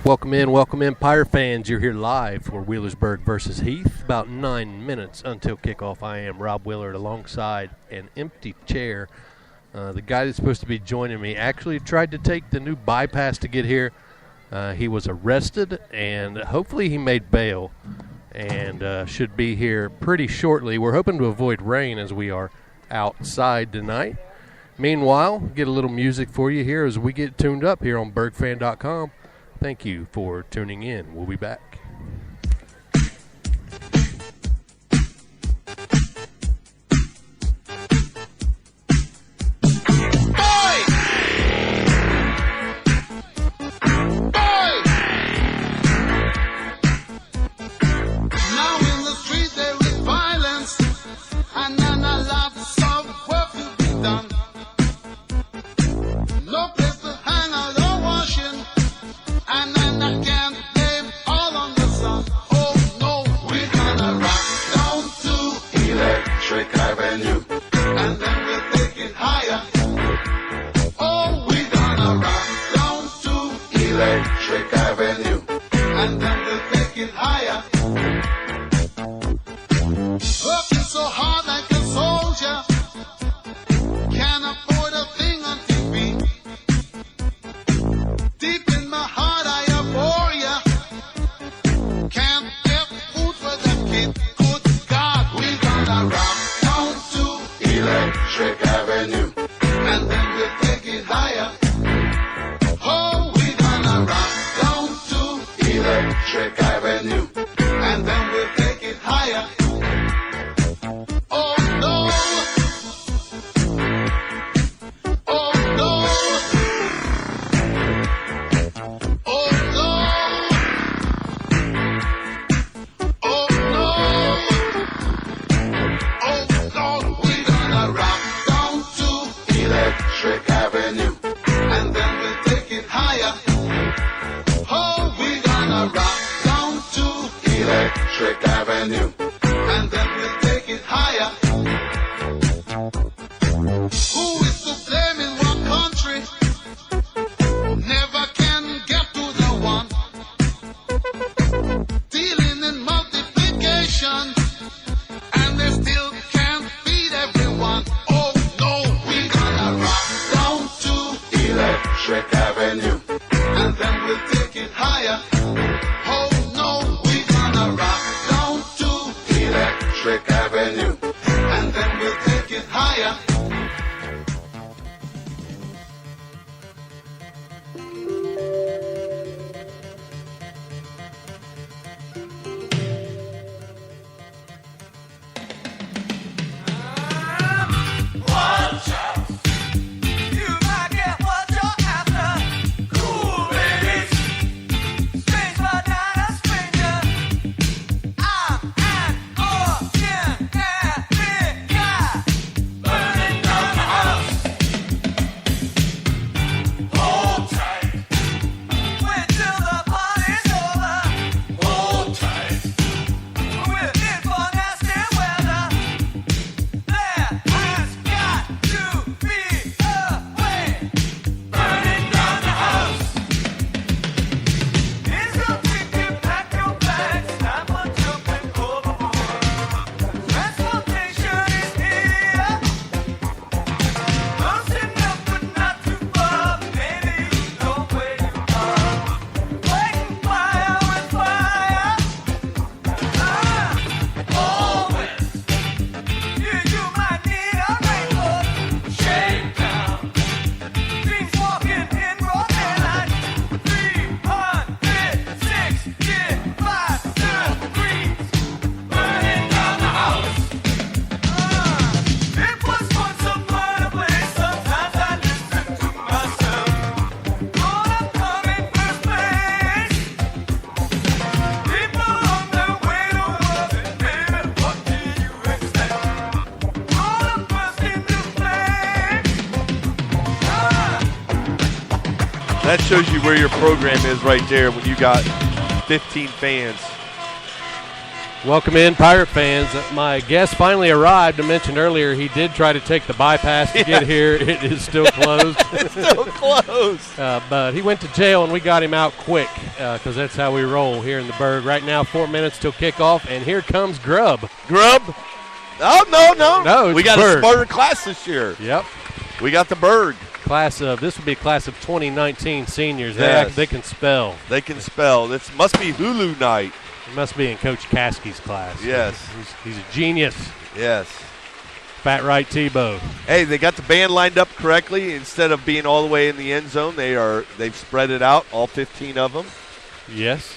Welcome in, Pirate fans. You're here live for Wheelersburg versus Heath. About 9 minutes until kickoff. I am Rob Willard alongside an empty chair. The guy that's supposed to be joining me actually tried to take the new bypass to get here. He was arrested, and hopefully he made bail and should be here pretty shortly. We're hoping to avoid rain as we are outside tonight. Meanwhile, get a little music for you here as we get tuned up here on burgfan.com. Thank you for tuning in. We'll be back. That shows you where your program is right there when you got 15 fans. Welcome in, Pirate fans. My guest finally arrived. I mentioned earlier he did try to take the bypass to get here. It is still closed. It's still closed. But he went to jail, and we got him out quick because that's how we roll here in the Burg. Right now, 4 minutes till kickoff, and here comes Grub. Grub? Oh, no. We got Burg. a smarter class this year. Yep. We got the Burg. This would be a class of 2019 seniors. Yes. They can spell. They can spell. This must be Hulu night. It must be in Coach Caskey's class. Yes. He's a genius. Yes. Fat right Tebow. Hey, they got the band lined up correctly. Instead of being all the way in the end zone, they've spread it out, all 15 of them. Yes.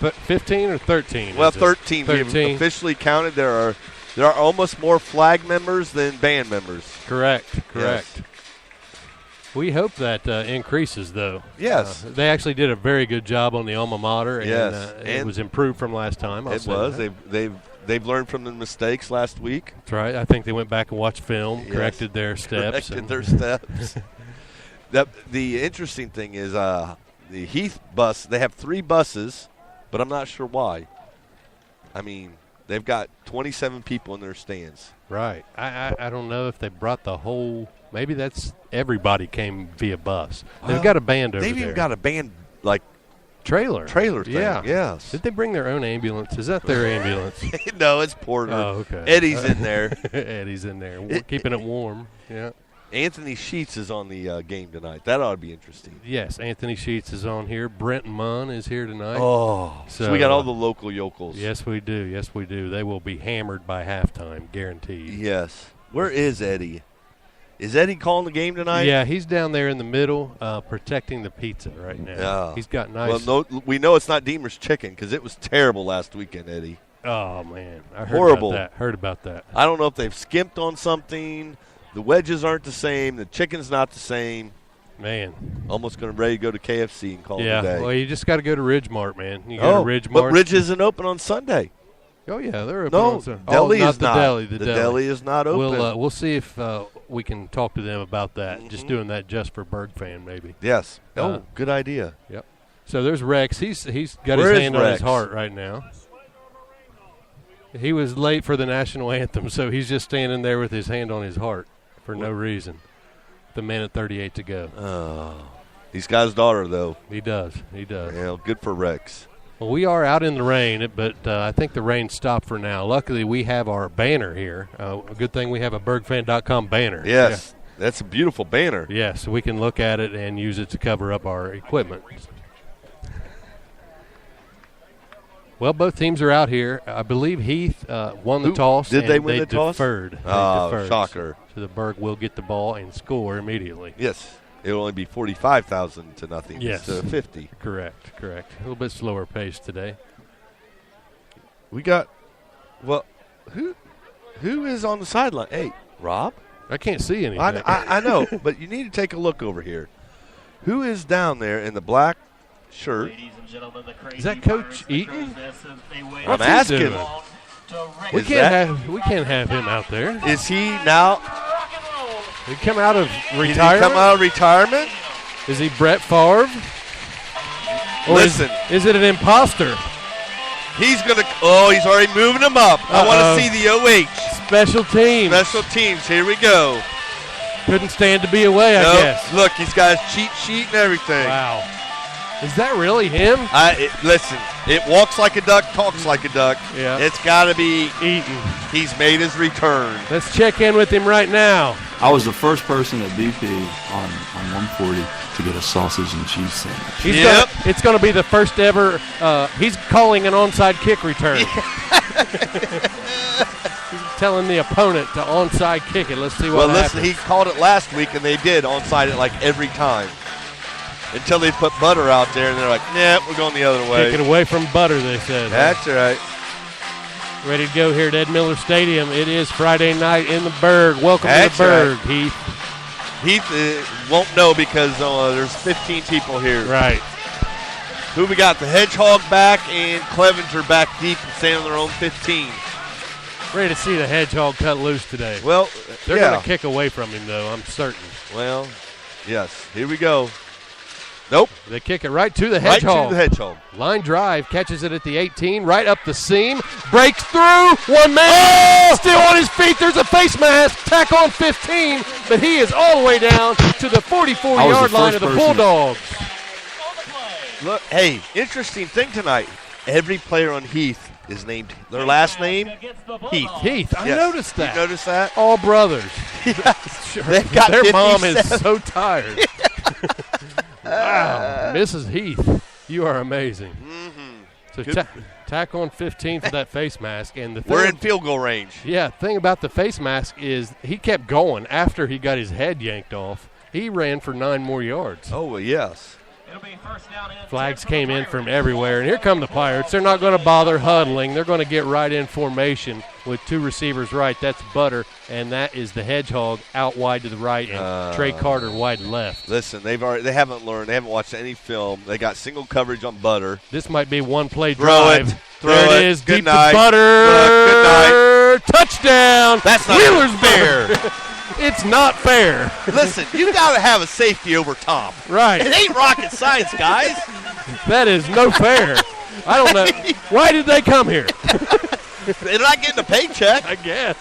But 15 or 13? Well, 13. 13. We've officially counted. There are almost more flag members than band members. Correct. Yes. We hope that increases, though. Yes. They actually did a very good job on the alma mater, and, Yes. it was improved from last time. It was. They've learned from the mistakes last week. That's right. I think they went back and watched film, Yes. corrected their steps. The interesting thing is the Heath bus, they have 3 buses, but I'm not sure why. I mean, they've got 27 people in their stands. Right. I don't know if they brought the whole – maybe that's everybody came via bus. They've got a band over there. They've even got a band like trailer thing. Yeah. Yes. Did they bring their own ambulance? Is that their ambulance? No, it's Porter. Oh, okay. Eddie's in there. Eddie's in there. We're keeping it warm. Yeah. Anthony Sheets is on the game tonight. That ought to be interesting. Yes, Anthony Sheets is on here. Brent Munn is here tonight. Oh, so we got all the local yokels. Yes, we do. Yes, we do. They will be hammered by halftime, guaranteed. Yes. Where is Eddie? Is Eddie calling the game tonight? Yeah, he's down there in the middle protecting the pizza right now. Yeah. He's got nice. Well, no, we know it's not Deemer's Chicken because it was terrible last weekend, Eddie. Oh, man. I heard Horrible. Heard about that. I don't know if they've skimped on something. The wedges aren't the same. The chicken's not the same. Man. Almost going to ready to go to KFC and call it a day. Well, you just got to go to Ridgemart, man. You go to Ridgemart. But Ridge isn't open on Sunday. Oh, yeah, they're open No, on Sunday. deli not is the not. deli. The deli is not open. We'll see if we can talk to them about that. Mm-hmm. Just doing that just for Burg fan, maybe. Yes. Good idea. Yep. So there's Rex. He's got Where his is hand on Rex? his heart right now. He was late for the national anthem, so he's just standing there with his hand on his heart for no reason. The minute 38 to go. Oh. He's got his daughter, though. He does. Yeah, good for Rex. Well, we are out in the rain, but I think the rain stopped for now. Luckily, we have our banner here. A good thing we have a BurgFan.com banner. Yes, that's a beautiful banner. Yes, so we can look at it and use it to cover up our equipment. Well, both teams are out here. I believe Heath won the toss. Did they win the toss? Deferred. Oh, deferred. shocker. So the Burg will get the ball and score immediately. Yes. It'll only be 45,000 to nothing. Yes. To 50. Correct. A little bit slower pace today. We got, well, who is on the sideline? Hey, Rob? I can't see anything. I know, but you need to take a look over here. Who is down there in the black shirt? Is that Coach Eaton? I'm asking. We can't have him out there. Is he now? He come out of Did he retirement? come out of retirement? Is he Brett Favre? Or Listen. Is it an imposter? He's already moving him up. I want to see the OH. Special teams. Special teams. Here we go. Couldn't stand to be away, I guess. Look, he's got his cheat sheet and everything. Wow. Is that really him? Listen, it walks like a duck, talks like a duck. Yeah. It's got to be Eaton. He's made his return. Let's check in with him right now. I was the first person at BP on 140 to get a sausage and cheese sandwich. It's going to be the first ever. He's calling an onside kick return. He's telling the opponent to onside kick it. Let's see what happens. Well, listen, he called it last week, and they did onside it like every time. Until they put Butter out there, and they're like, nah, we're going the other way. Kick it away from Butter, they said. That's right. Ready to go here at Ed Miller Stadium. It is Friday night in the Burg. Welcome to the Burg, right. Heath. Heath won't know because there's 15 people here. Right. Who we got? The Hedgehog back and Clevenger back deep and staying on their own 15. Ready to see the Hedgehog cut loose today. Well, they're going to kick away from him, though, I'm certain. Well, yes. Here we go. Nope. They kick it right to the Right Hedgehog. to the Hedgehog. Line drive, catches it at the 18, right up the seam, breaks through, one man, still on his feet, there's a face mask, tack on 15, but he is all the way down to the 44-yard line of the Bulldogs. Look, hey, interesting thing tonight. Every player on Heath is named, their last name, Heath. Heath, I Yes. noticed that. You noticed that? All brothers. They've got Their mom 57. is so tired. Wow, Mrs. Heath, you are amazing. So tack on 15 for that face mask, and the We're in field goal range. Yeah, thing about the face mask is he kept going after he got his head yanked off. He ran for 9 more yards. Oh, well, yes. Flags came in from everywhere, and here come the Pirates. They're not going to bother huddling. They're going to get right in formation with 2 receivers right. That's Butter, and that is the Hedgehog out wide to the right, and Trey Carter wide left. Listen, they haven't learned. They haven't watched any film. They got single coverage on Butter. This might be one-play Throw drive. it. Throw there it. it is, Good deep night. to Butter. Good night. Touchdown. That's not Wheeler's fair. It's not fair. Listen, you got to have a safety over top. Right. It ain't rocket science, guys. That is no fair. I don't know. Why did they come here? They're not getting a paycheck. I guess.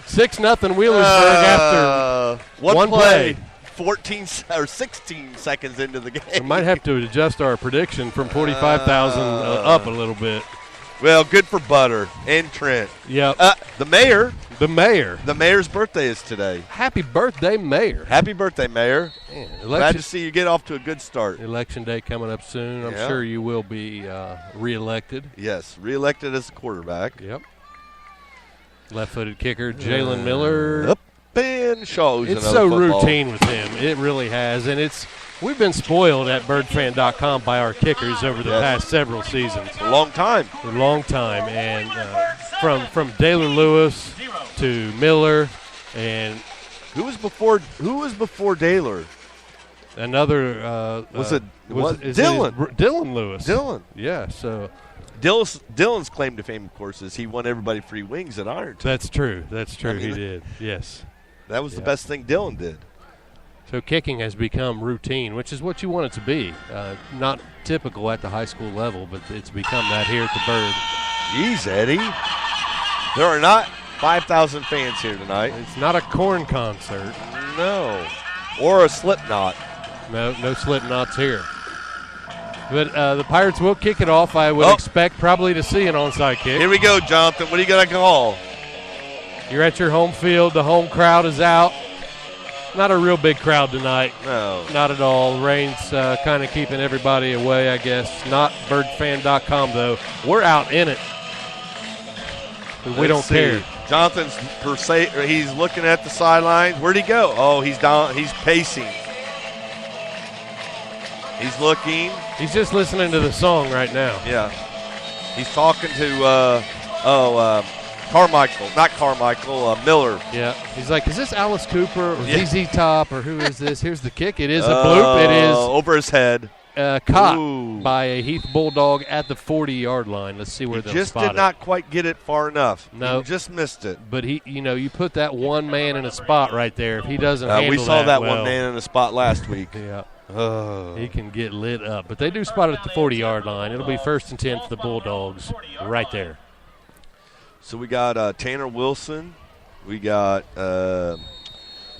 6-0 Wheelersburg after one play. 14 or 16 seconds into the game. We might have to adjust our prediction from 45,000 up a little bit. Well, good for Butter and Trent. Yep. The mayor. The mayor. The mayor's birthday is today. Happy birthday, mayor. Happy birthday, Mayor. Man, Glad to see you get off to a good start. Election day coming up soon. I'm Yeah. sure you will be reelected. Yes, reelected as quarterback. Yep. Left-footed kicker Jalen Miller. Up and shows. It's so routine with him. It really has, and we've been spoiled at BurgFan.com by our kickers over the past several seasons. A long time. A long time, and from Daylor Lewis to Miller, and Who was before Daylor? another Dylan? Dylan Lewis. Dylan. Yeah, so Dylan's claim to fame, of course, is he won everybody free wings at Ironton. that's true. That's true. I mean, he did. Yes. That was the best thing Dylan did. So kicking has become routine, which is what you want it to be. Not typical at the high school level, but it's become that here at the Burg. Jeez, Eddie. There are not 5,000 fans here tonight. It's not a corn concert. No. Or a Slipknot. No slip knots here. But the Pirates will kick it off. I would expect probably to see an onside kick. Here we go, Jonathan. What are you going to call? You're at your home field. The home crowd is out. Not a real big crowd tonight. No. Not at all. Rain's kind of keeping everybody away, I guess. Not BurgFan.com, though. We're out in it. We don't care. Jonathan's he's looking at the sidelines. Where'd he go? Oh, he's down. He's pacing. He's looking. He's just listening to the song right now. Yeah. He's talking to Carmichael. Not Carmichael. Miller. Yeah. He's like, is this Alice Cooper or ZZ Top or who is this? Here's the kick. It is a Oh, bloop. It is over his head. Caught by a Heath Bulldog at the 40-yard line. Let's see where they'll Just spot did it. not quite get it far enough. No. He just missed it. But you put that one man in a spot right there. If he doesn't handle we saw that well, one man in the spot last week. Yeah. Oh. He can get lit up. But they do spot it at the 40-yard line. It'll be 1st and 10 for the Bulldogs right there. So we got Tanner Wilson. We got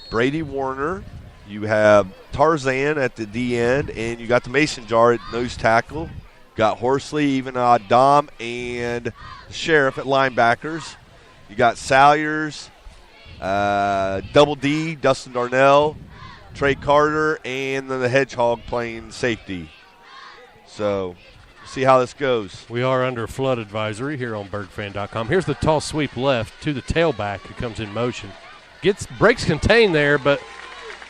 Brady Warner. You have Tarzan at the D end, and you got the Mason Jar at nose tackle. Got Horsley, even Dom, and the Sheriff at linebackers. You got Salyers, Double D, Dustin Darnell, Trey Carter, and then the Hedgehog playing safety. So, see how this goes. We are under flood advisory here on BurgFan.com. Here's the tall sweep left to the tailback who comes in motion. Breaks contained there, but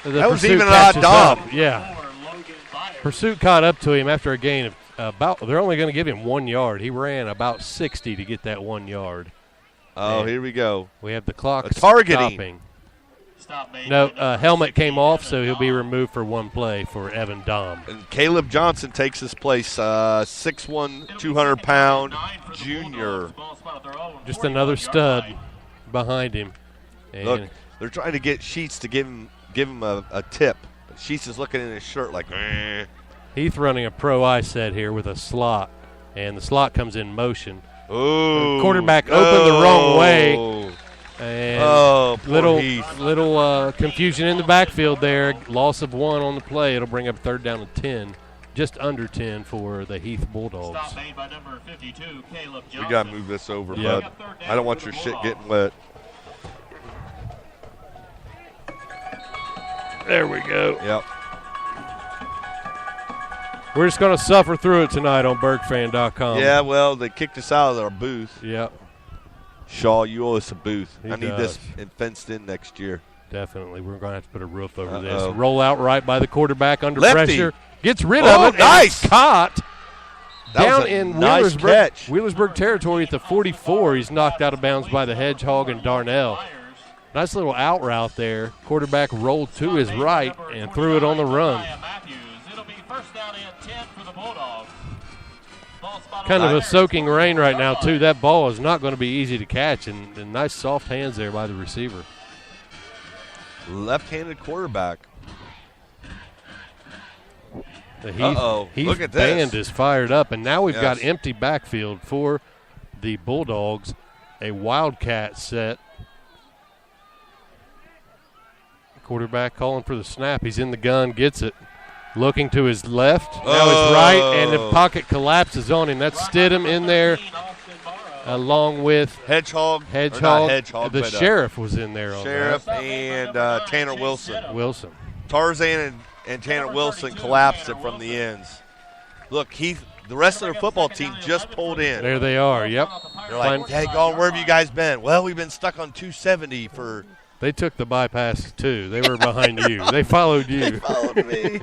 that was pursuit even an catches odd dom. up. Yeah. Pursuit caught up to him after a gain of they're only going to give him 1 yard. He ran about 60 to get that 1 yard. Oh, here we go. We have the clock targeting. stopping. No, helmet came off, so he'll be removed for one play for Evan Dom. And Caleb Johnson takes his place, 6'1", 200-pound junior. Just another stud behind him. And Look, they're trying to get Sheets to give him a tip. Sheets is looking in his shirt like, eh. Heath running a pro eye set here with a slot, and the slot comes in motion. Ooh. The quarterback opened the wrong way, and little confusion in the backfield there. Loss of 1 on the play. It'll bring up third down and 10, just under 10 for the Heath Bulldogs. Stop made by number 52, Caleb Johnson. We got to move this over, Yep. bud. I don't want your shit getting wet. There we go. Yep. We're just going to suffer through it tonight on BurgFan.com. Yeah, well, they kicked us out of our booth. Yep. Shaw, you owe us a booth. He I need does. this fenced in next year. Definitely. We're going to have to put a roof over Uh-oh. this. Roll out right by the quarterback under Lefty. pressure. Gets rid Oh, of it. nice. And caught That down was a in nice catch. Wheelersburg territory at the 44. He's knocked out of bounds by the Hedgehog and Darnell. Nice little out route there. Quarterback rolled to his right and threw it on the run. It'll be first down and 10 for the Bulldogs. Kind of a soaking rain right now, too. That ball is not going to be easy to catch, and nice soft hands there by the receiver. Left-handed quarterback. The Heath Look at band this. is fired up, and now we've got Yes. empty backfield for the Bulldogs. A Wildcat set. Quarterback calling for the snap. He's in the gun, gets it. Looking to his left, now his right, and the pocket collapses on him. That's Stidham in there, along with Hedgehog. Hedgehog. Or not Hedgehog, The but, sheriff was in there on Sheriff and Tanner Wilson. that. Wilson. Tarzan and Tanner Wilson collapsed it from the ends. Look, Heath, the rest of their football team just pulled in. There they are, yep. They're like, hey, gone, where have you guys been? Well, we've been stuck on 270 for – They took the bypass, too. They were behind you. They followed you. They followed me.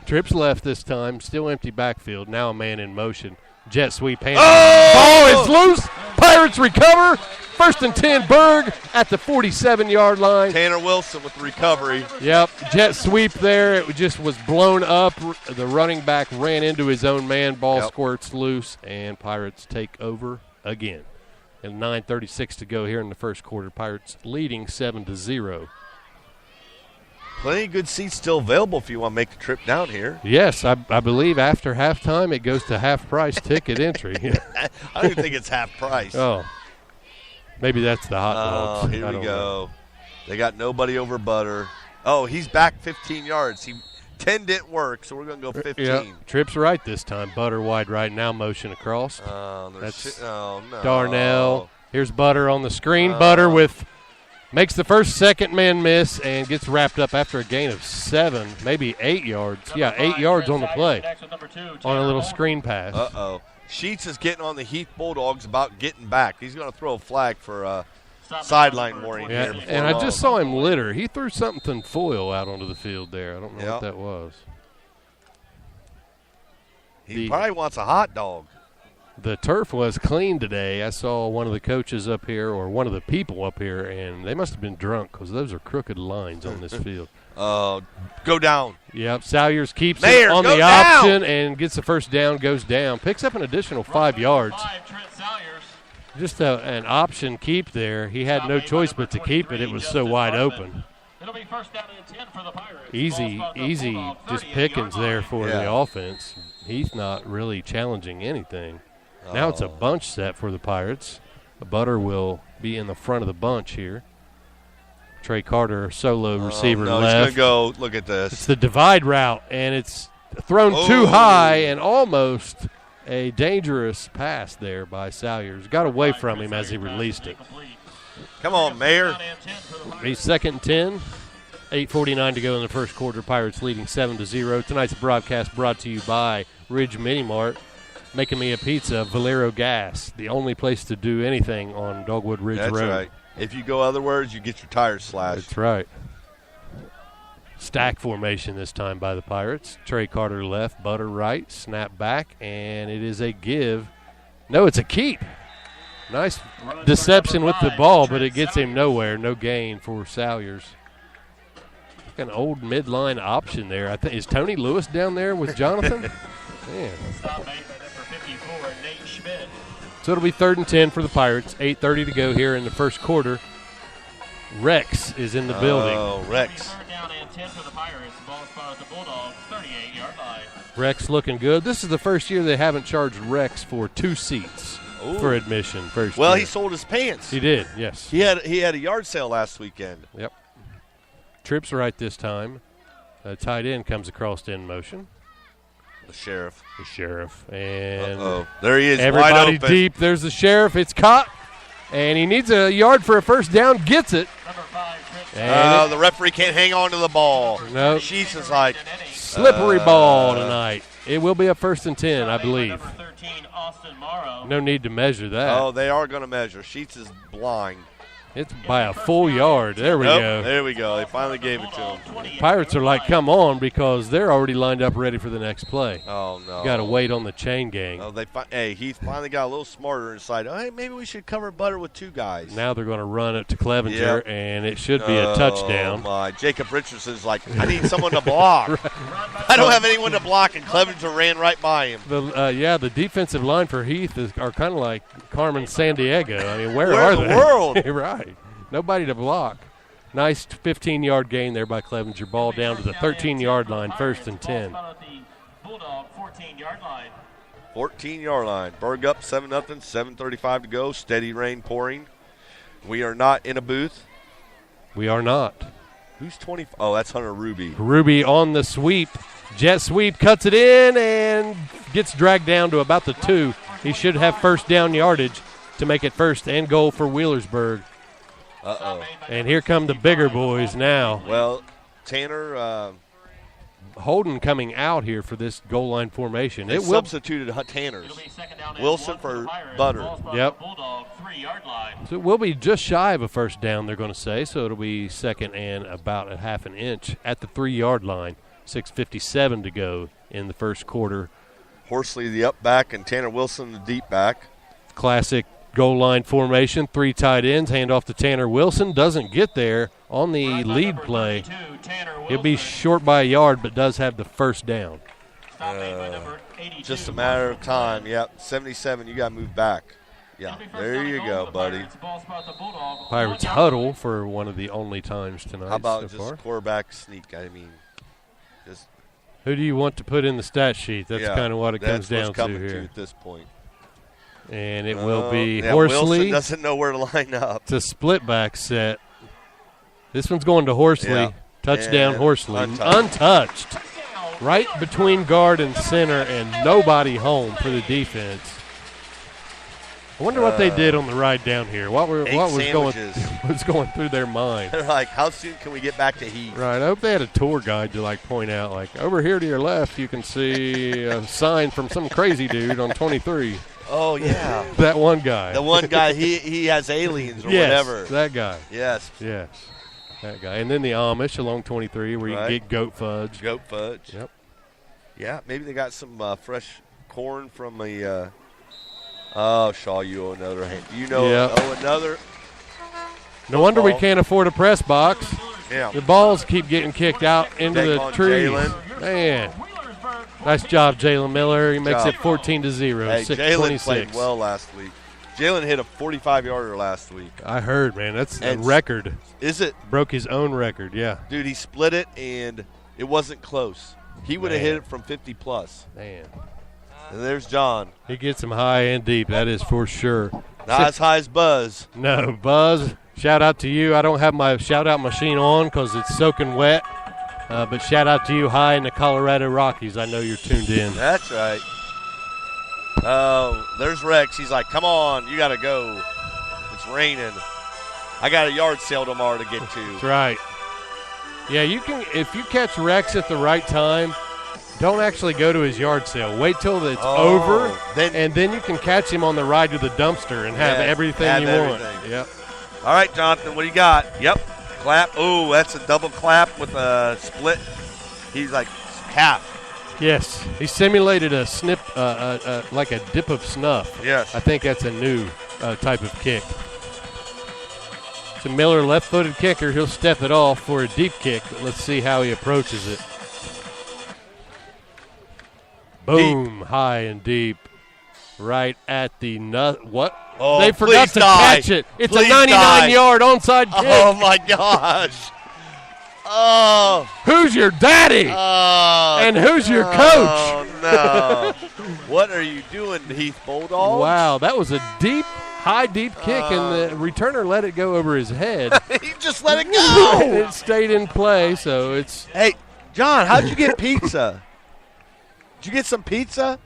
Trips left this time, still empty backfield. Now a man in motion. Jet sweep hand. Oh! Ball is loose. Pirates recover. First and 10, Burg at the 47-yard line. Tanner Wilson with the recovery. Yep, jet sweep there. It just was blown up. The running back ran into his own man. Ball squirts loose, and Pirates take over again. And 9:36 to go here in the first quarter. Pirates leading 7-0. Plenty of good seats still available if you want to make the trip down here. Yes, I believe after halftime it goes to half-price ticket entry. I don't even think it's half price. Oh, maybe that's the hot dogs. Oh, here we go. They got nobody over Butter. Oh, he's back 15 yards. 10 didn't work, so we're going to go 15. Yep. Trips right this time. Butter wide right now, motion across. That's no. Darnell. Here's Butter on the screen. Butter makes the second man miss and gets wrapped up after a gain of 7, maybe 8 yards. Yeah, 8 yards on the play on a little screen pass. Uh-oh. Sheets is getting on the Heath Bulldogs about getting back. He's going to throw a flag for sideline warning here. And I just saw him litter. He threw something foil out onto the field there. I don't know what that was. He probably wants a hot dog. The turf was clean today. I saw one of the coaches up here, or one of the people up here, and they must have been drunk because those are crooked lines on this field. Go down. Yep, Salyers keeps it on the option and gets the first down, goes down. Picks up an additional 5 yards. Just an option keep there. He had no choice but to keep it. It was so wide open. It'll be first down and 10 for the Pirates. Easy, just pickings there for the offense. Heath not really challenging anything. Now it's a bunch set for the Pirates. Butter will be in the front of the bunch here. Trey Carter, solo receiver left. He's going to go. Look at this. It's the divide route, and it's thrown too high and almost a dangerous pass there by Salyers. Got away from him as he released it. Come on, Mayor. He's 2nd and 10. 8:49 to go in the first quarter. Pirates leading 7-0. Tonight's broadcast brought to you by Ridge Mini Mart. Making me a pizza, Valero Gas, the only place to do anything on Dogwood Ridge Road. That's right. If you go other words, you get your tires slashed. That's right. Stack formation this time by the Pirates. Trey Carter left, Butter right, snap back, and it is a give. No, it's a keep. Nice deception with the ball, but it gets him nowhere. No gain for Salyers. An old midline option there. I think is Tony Lewis down there with Jonathan? Man. So it'll be 3rd and 10 for the Pirates. 8:30 to go here in the first quarter. Rex is in the building. Oh, Rex. Rex looking good. This is the first year they haven't charged Rex for 2 seats for admission. Well, year. he sold his pants. He did, yes. He had a yard sale last weekend. Yep. Trips right this time. Tight end comes across in motion. The sheriff. And there he is. Everybody wide open. deep. There's the sheriff. It's caught. And he needs a yard for a first down. Gets it. The referee can't hang on to the ball. No. Sheets is like. Slippery ball tonight. It will be a 1st and 10, I believe. No need to measure that. Oh, they are going to measure. Sheets is blind. It's by a full yard. There we go. There we go. They finally gave it to him. Pirates are like, come on, because they're already lined up ready for the next play. Oh, no. You got to wait on the chain gang. Oh, Heath finally got a little smarter and decided, hey, maybe we should cover Butter with 2 guys. Now they're going to run it to Clevenger, and it should be a touchdown. Oh, my. Jacob Richardson's like, I need someone to block. I don't have anyone to block, and Clevenger ran right by him. The defensive line for Heath are kind of like Carmen Sandiego. I mean, where are they? in the world? Right. Nobody to block. Nice 15-yard gain there by Clevenger. Ball down to the 13-yard line, 1st and 10. 14-yard line. Burg up 7-0, 7:35 to go. Steady rain pouring. We are not in a booth. We are not. Who's 20? Oh, that's Hunter Ruby. Ruby on the sweep. Jet sweep, cuts it in and gets dragged down to about the 2. He should have first down yardage to make it 1st and goal for Wheelersburg. Uh-oh. And here come the bigger boys now. Well, Tanner. Holden coming out here for this goal line formation. They substituted Tanner's. Wilson for Butter. Yep. So it will be just shy of a first down, they're going to say. So it'll be 2nd and about a half an inch at the 3-yard line. 6:57 to go in the first quarter. Horsley the up back and Tanner Wilson the deep back. Classic goal line formation, 3 tight ends, hand off to Tanner Wilson. Doesn't get there on the lead play. He'll be short by a yard, but does have the first down. Just a matter of time. Yep, 77, you got to move back. Yeah, there you go, buddy. Pirates huddle for one of the only times tonight. How about so just far. quarterback sneak? I mean, just. Who do you want to put in the stat sheet? That's kind of what it comes down to here. At this point. And it will be Horsley. Wilson doesn't know where to line up. It's a split back set. This one's going to Horsley. Yeah. Touchdown, Horsley. Untouched. Right between guard and center, and nobody home for the defense. I wonder what they did on the ride down here. What was going through their mind? They're like, how soon can we get back to Heath? Right. I hope they had a tour guide to point out, over here to your left, you can see a sign from some crazy dude on 23. Oh, yeah. That one guy. The one guy, he has aliens or whatever. That guy. Yes. That guy. And then the Amish along 23 where you can get goat fudge. Goat fudge. Yep. Yeah, maybe they got some fresh corn from a Shaw, you owe another hand. Another. No wonder we can't afford a press box. Yeah. The balls keep getting kicked out into the trees. Jalen. Man. Nice job, Jalen Miller. He makes it 14-0. Hey, 6:26. Jalen played well last week. Jalen hit a 45-yarder last week. I heard, man. That's a record. Is it? Broke his own record, yeah. Dude, he split it, and it wasn't close. He would have hit it from 50-plus. Man. And there's John. He gets him high and deep, that is for sure. Not as high as Buzz. No, Buzz, shout out to you. I don't have my shout-out machine on because it's soaking wet. But shout out to you high in the Colorado Rockies. I know you're tuned in. That's right. Oh, there's Rex. He's like, come on, you got to go. It's raining. I got a yard sale tomorrow to get to. That's right. Yeah, you can. If you catch Rex at the right time, don't actually go to his yard sale. Wait till it's over, and then you can catch him on the ride to the dumpster and have everything you want. Yep. All right, Jonathan, what do you got? Yep. Clap. Oh, that's a double clap with a split. He's like half. Yes. He simulated a snip, like a dip of snuff. Yes. I think that's a new type of kick. It's a Miller left-footed kicker. He'll step it off for a deep kick. But let's see how he approaches it. Boom. Deep. High and deep. Right at the nut. What? Oh, they forgot to catch it. It's a 99-yard onside kick. Oh, my gosh. Oh. Who's your daddy? And who's your coach? no. What are you doing, Heath Bulldogs? Wow, that was a high, deep kick, and the returner let it go over his head. He just let it go. And it stayed in play, so it's. Hey, John, how'd you get pizza? Did you get some pizza?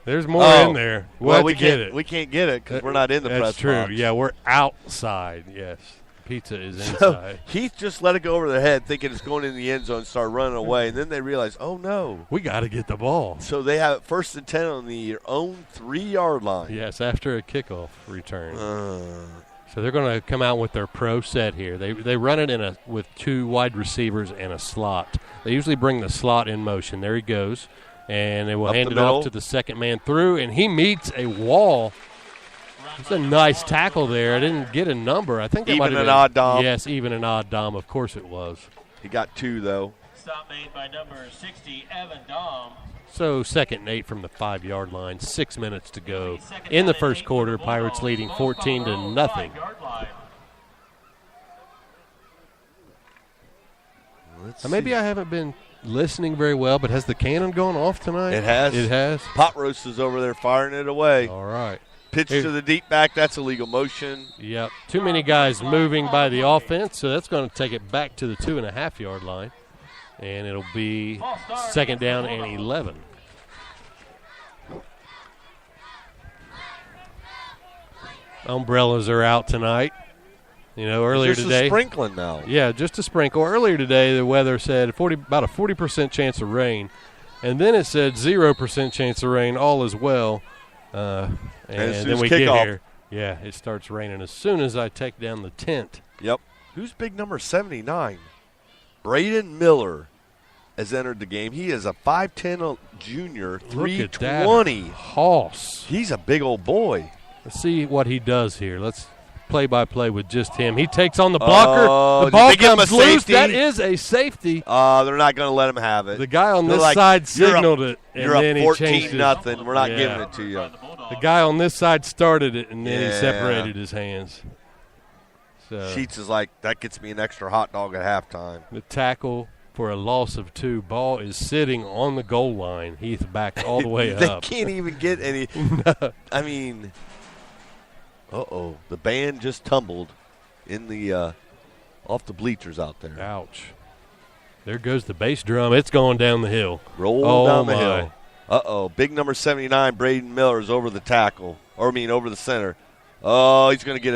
There's more in there. Well, we can't get it. We can't get it because we're not in the press That's true. box. Yeah, we're outside. Yes, pizza is So inside. Heath just let it go over their head, thinking it's going in the end zone, and start running away, and then they realize, oh no, We got to get the ball. So they have it 1st and 10 on their own 3-yard line. Yes, after a kickoff return. So they're going to come out with their pro set here. They run it with 2 wide receivers and a slot. They usually bring the slot in motion. There he goes. And they will hand it off to the second man through, and he meets a wall. It's a nice tackle there. I didn't get a number. I think that might have been an odd dom. Yes, even an odd dom. Of course it was. He got 2, though. Stop made by number 60, Evan Dom. So 2nd and 8 from the 5-yard line. 6 minutes to go in the first quarter. Pirates leading 14-0. Maybe I haven't been listening very well, but has the cannon gone off tonight? It has. It has. Pot Roast is over there firing it away. All right. Pitch to the deep back. That's illegal motion. Yep. Too many guys moving by the offense, so that's going to take it back to the 2.5-yard line, and it'll be 2nd down and 11. Umbrellas are out tonight. Earlier just today. Just sprinkling now. Yeah, just a sprinkle. Earlier today, the weather said about a 40% chance of rain, and then it said 0% chance of rain all as well. And then we get here. Yeah, it starts raining as soon as I take down the tent. Yep. Who's big number 79? Braden Miller has entered the game. He is a 5'10 junior, 320. Hoss. He's a big old boy. Let's see what he does here. Let's play-by-play with just him. He takes on the blocker. The ball did they give him comes a loose. safety? That is a safety. They're not going to let him have it. The guy on They're this like, side signaled it, and You're then up he changed 14-0. it. We're not giving it to you. The guy on this side started it, and then he separated his hands. So Sheets is like, that gets me an extra hot dog at halftime. the tackle for a loss of 2. Ball is sitting on the goal line. Heath back all the way They up. can't even get any. I mean, the band just tumbled in the off the bleachers out there. Ouch. There goes the bass drum. It's going down the hill. Roll down the hill. Big number 79, Braden Miller, is over the tackle. Over the center. Oh, he's going to get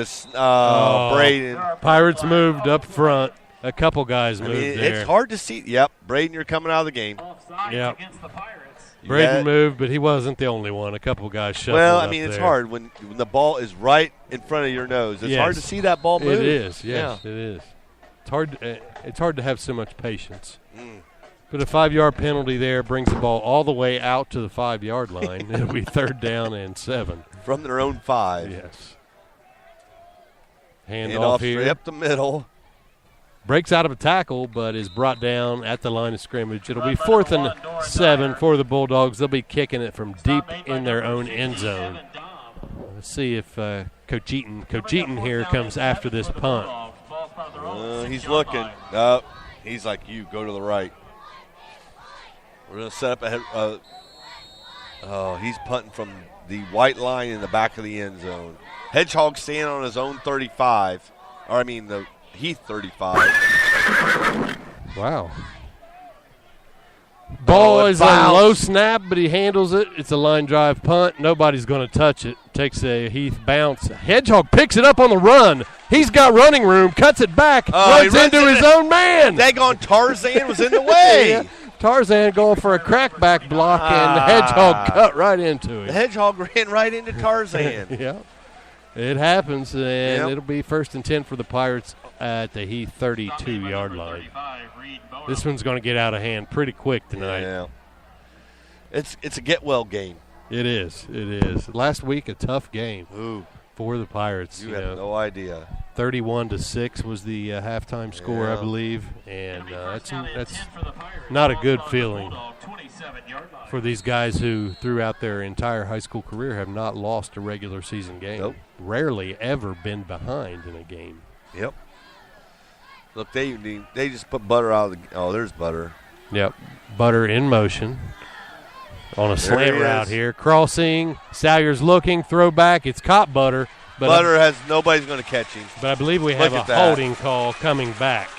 Braden. Pirates moved up front. A couple guys moved there. It's hard to see. Yep, Braden, you're coming out of the game. Yep. Against the Pirates. Braden moved, but he wasn't the only one. A couple guys shuffled it's there. hard when the ball is right in front of your nose. It's hard to see that ball move. It is, yes, it is. It's hard to have so much patience. But a 5-yard penalty there brings the ball all the way out to the 5-yard line. It'll be 3rd down and 7. From their own 5. Yes. Handoff here. Straight up the middle. Breaks out of a tackle, but is brought down at the line of scrimmage. It'll be 4th and 7 for the Bulldogs. They'll be kicking it from deep in their own end zone. Let's see if Coach Eaton here comes after this punt. He's looking. He's like, you go to the right. We're going to set up he's punting from the white line in the back of the end zone. Hedgehog standing on his own 35. The Heath 35. Wow. Ball is a low snap, but he handles it. It's a line drive punt. Nobody's going to touch it. Takes a Heath bounce. Hedgehog picks it up on the run. He's got running room, cuts it back, runs into his own man. Daggone Tarzan was in the way. Yeah. Tarzan going for a crackback block, and the Hedgehog cut right into him. The Hedgehog ran right into Tarzan. Yeah. It happens, and it'll be 1st and 10 for the Pirates at the Heath 32-yard line. This one's going to get out of hand pretty quick tonight. Yeah. It's a get-well game. It is. Last week, a tough game for the Pirates. You have no idea. 31-6 was the halftime score, I believe, and that's not a good feeling for these guys who, throughout their entire high school career, have not lost a regular season game. Nope. Rarely ever been behind in a game. Yep. Look, they just put Butter out of the – there's Butter. Yep. Butter in motion. On a There slant he route is. here. Crossing. Salyer's looking. Throw back. It's caught Butter. But Butter has nobody's going to catch him. But I believe we have Look a at that. holding call coming back.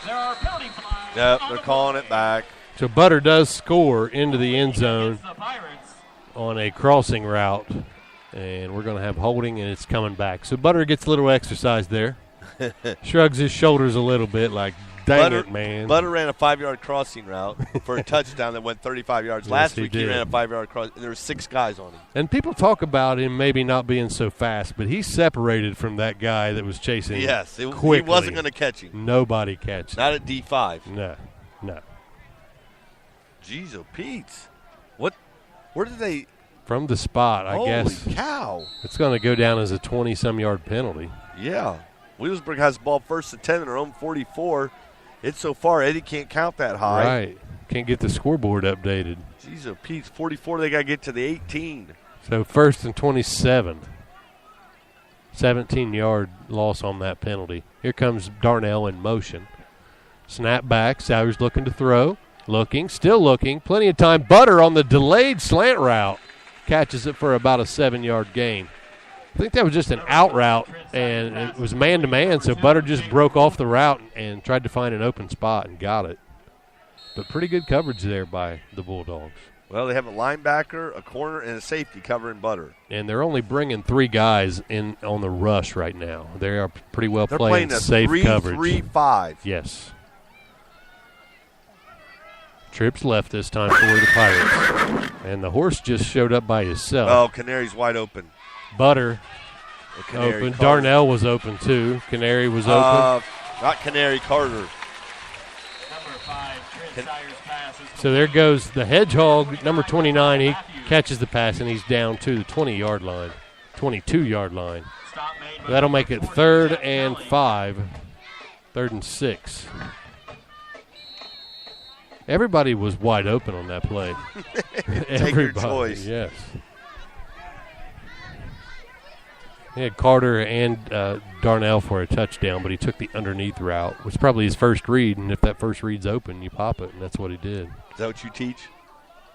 There are penalty flags. Yep, on they're the calling board. it back. So Butter does score into the end zone Against the Pirates. on a crossing route. And we're going to have holding, and it's coming back. So Butter gets a little exercise there. Shrugs his shoulders a little bit like, dang it, man. Butter ran a 5-yard crossing route for a touchdown that went 35 yards. Yes, Last he week he did. ran a 5-yard cross. There were 6 guys on him. And people talk about him maybe not being so fast, but he's separated from that guy that was chasing him Yes, he quickly. wasn't going to catch him. Nobody catch him. Not at D5. No. Jeez, oh, Pete. What? Where did they? From the spot, I guess. Holy cow. It's going to go down as a 20-some-yard penalty. Yeah. Wheelsburg has the ball first and 10 in their own 44. It's so far, Eddie can't count that high. Right. Can't get the scoreboard updated. Jeez, oh, Pete. 44, they got to get to the 18. So first and 27. 17-yard loss on that penalty. Here comes Darnell in motion. Snap back. Salyer's looking to throw. Looking. Still looking. Plenty of time. Butter on the delayed slant route. Catches it for about a 7-yard gain. I think that was just an out route, and it was man-to-man, so Butter just broke off the route and tried to find an open spot and got it. But pretty good coverage there by the Bulldogs. Well, they have a linebacker, a corner, and a safety covering Butter. And they're only bringing 3 guys in on the rush right now. They are pretty well They're playing playing a safe coverage. 3-3-5. Yes. Trips left this time for the Pirates. And the horse just showed up by himself. Oh, Canary's wide open. Butter The Canary open. Carter. Darnell was open too. Canary was open. Not Canary, Carter. Number 5, Trent Sayers' pass is So there goes the Hedgehog, number 29. He catches the pass, and he's down to the 20-yard line, 22-yard line. stop made by That'll make it 3rd and 5, 3rd and 6. Everybody was wide open on that play. Take your choice. Yes. He had Carter and Darnell for a touchdown, but he took the underneath route. It was probably his first read, and if that first read's open, you pop it, and that's what he did. Is that what you teach?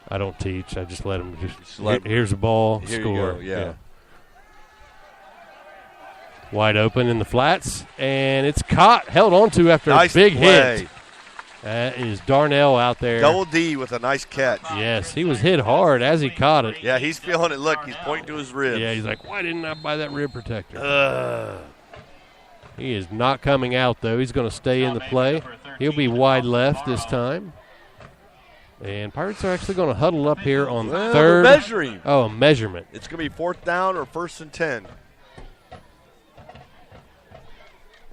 I don't teach. I just let him Just let him- here's the ball, Here you score. go, yeah. Wide open in the flats, and it's caught, held on to after Nice a big play. hit. That is Darnell out there. Double D with a nice catch. Yes, he was hit hard as he caught it. Yeah, he's feeling it. Look, he's pointing to his ribs. Yeah, he's like, why didn't I buy that rib protector? He is not coming out, though. He's going to stay in the play. He'll be wide left this time. And Pirates are actually going to huddle up here on Well, third. they're measuring. Oh, a measurement. It's going to be 4th down or 1st and 10.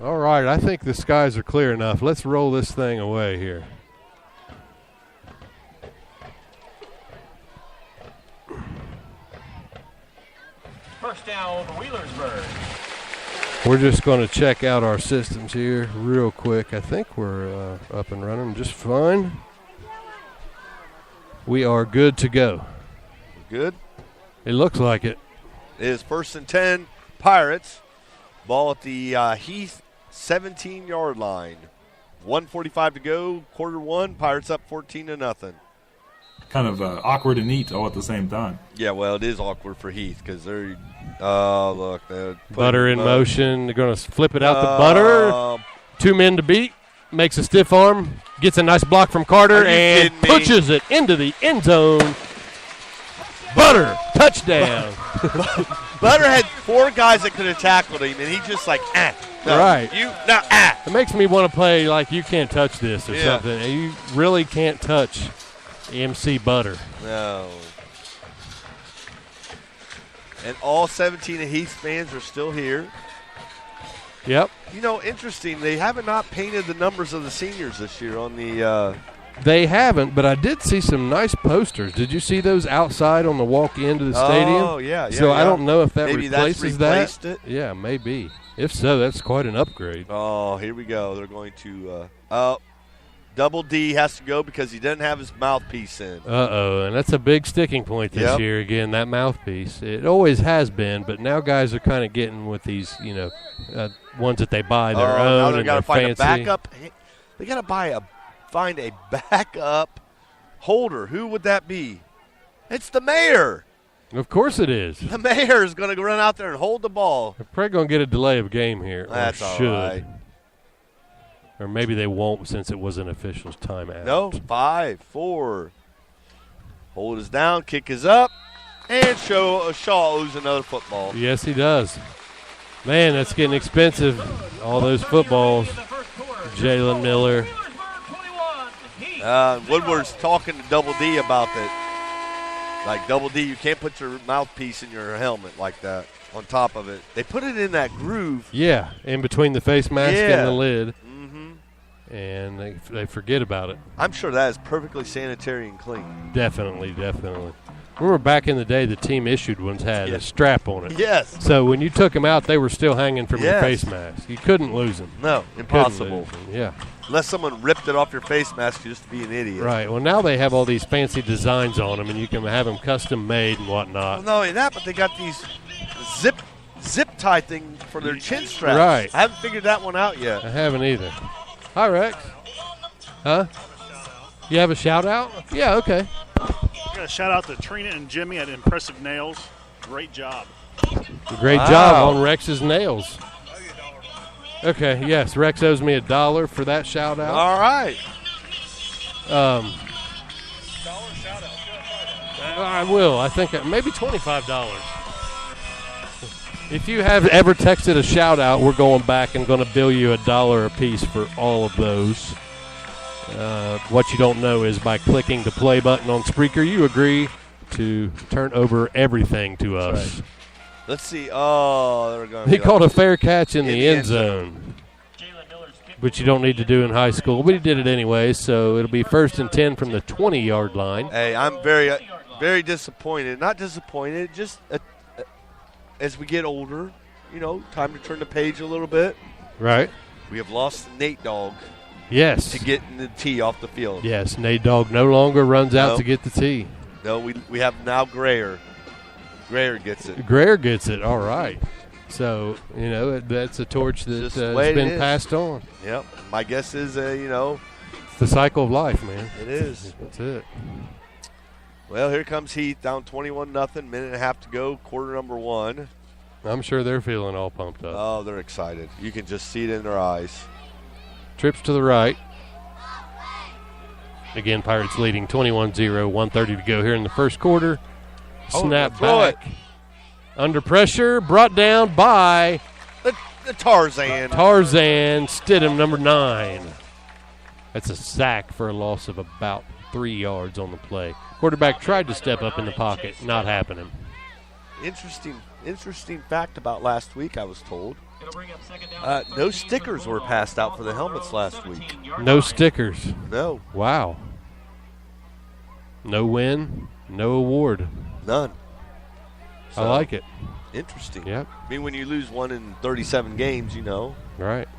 All right, I think the skies are clear enough. Let's roll this thing away here. first down for Wheelersburg. We're just going to check out our systems here real quick. I think we're up and running just fine. We are good to go. Good. It looks like it. It is 1st and 10, Pirates. Ball at the Heath 17-yard line. 1:45 to go, quarter 1. Pirates up 14-0. Kind of awkward and neat all at the same time. Yeah, well, it is awkward for Heath because they're look. They're Butter in putting- motion. They're going to flip it out to Butter. 2 men to beat. Makes a stiff arm. Gets a nice block from Carter Are you and kidding me? pushes it into the end zone. Butter, touchdown. Butter had 4 guys that could have tackled him, and he just like, no, Right. Ah. It makes me want to play like you can't touch this or Yeah. something. And you really can't touch MC Butter. No. And all 17 of Heath's fans are still here. Yep. You know, interesting, they haven't not painted the numbers of the seniors this year on the They haven't, but I did see some nice posters. Did you see those outside on the walk into the stadium? Oh, yeah. So I don't know if that Maybe that's replaces replaced that. it? Yeah, maybe. If so, that's quite an upgrade. Oh, here we go. They're going to Double D has to go because he doesn't have his mouthpiece in. Uh-oh, and that's a big sticking point this Yep. year, again, that mouthpiece. It always has been, but now guys are kind of getting with these, ones that they buy their Now own they've and got to they're find fancy. a backup. They got to find a backup holder. Who would that be? It's the mayor. Of course it is. The mayor is going to run out there and hold the ball. They're probably going to get a delay of game here. That's or all should. right. Or maybe they won't since it was an official's timeout. No, 5, 4. Hold is down, kick is up, and Shaw owes another football. Yes, he does. Man, that's getting expensive. All those footballs. Jalen Miller. Woodward's talking to Double D about that. Like, Double D, you can't put your mouthpiece in your helmet like that on top of it. They put it in that groove. Yeah, in between the face mask and the lid. Mm-hmm. And they forget about it. I'm sure that is perfectly sanitary and clean. Definitely. Remember back in the day, the team issued ones had a strap on it. Yes. So when you took them out, they were still hanging from your face mask. You couldn't lose them. No, impossible. Yeah. Unless someone ripped it off your face mask just to be an idiot. Right. Well, now they have all these fancy designs on them, and you can have them custom made and whatnot. Well, not only that, but they got these zip tie thing for their chin straps. Right. I haven't figured that one out yet. I haven't either. Hi, Rex. Huh? You have a shout out? Yeah, okay. I got a shout out to Trina and Jimmy at Impressive Nails. Great job. Great job on Rex's nails. Okay, yes, Rex owes me $1 for that shout out. All right. I will. I think maybe $25. If you have ever texted a shout out, we're going back and going to bill you $1 a piece for all of those. What you don't know is by clicking the play button on Spreaker, you agree to turn over everything to us. Right. Let's see. Oh, they're going. He called a fair catch in the end zone, which you don't need to do in high school, but he did it anyway. So it'll be 1st and 10 from the 20-yard line. Hey, I'm very disappointed. Not disappointed, just as we get older, time to turn the page a little bit. Right. We have lost Nate Dogg. Yes. To get the tee off the field. Yes, Nate Dogg no longer runs out to get the tee. No, we have now Grayer. Grayer gets it. Grayer gets it. All right. So, that's a torch that's been passed on. Yep. My guess is, it's the cycle of life, man. It is. That's it. Well, here comes Heath down 21-0, minute and a half to go, quarter number 1. I'm sure they're feeling all pumped up. Oh, they're excited. You can just see it in their eyes. Trips to the right. Again, Pirates leading 21-0, 1:30 to go here in the first quarter. Snap back. Under pressure, brought down by the Tarzan. Stidham, number 9. That's a sack for a loss of about 3 yards on the play. Quarterback tried to step up in the pocket. Not happening. Interesting fact about last week, I was told. No stickers were passed out for the helmets last week. No stickers. No. Wow. No win, no award. None. So, I like it. Interesting. Yep. I mean, when you lose one in 37 games, Right.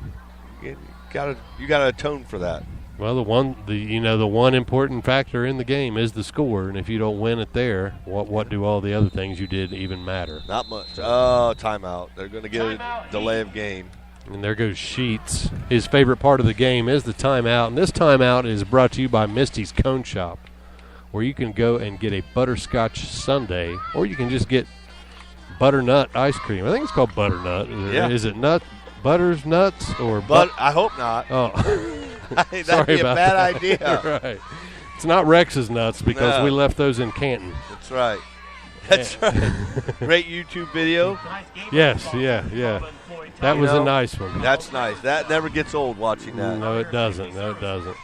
You gotta atone for that. Well, the one important factor in the game is the score, and if you don't win it there, what do all the other things you did even matter? Not much. Oh, timeout. They're going to get a delay of game. And there goes Sheets. His favorite part of the game is the timeout, and this timeout is brought to you by Misty's Cone Shop, where you can go and get a butterscotch sundae, or you can just get butternut ice cream. I think it's called butternut. Is it butters, nuts, or I hope not. Oh. That'd be a bad idea. Right. It's not Rex's nuts because we left those in Canton. That's right. That's right. Great YouTube video. Yes, yeah. That was a nice one. That's nice. That never gets old watching that. No, it doesn't.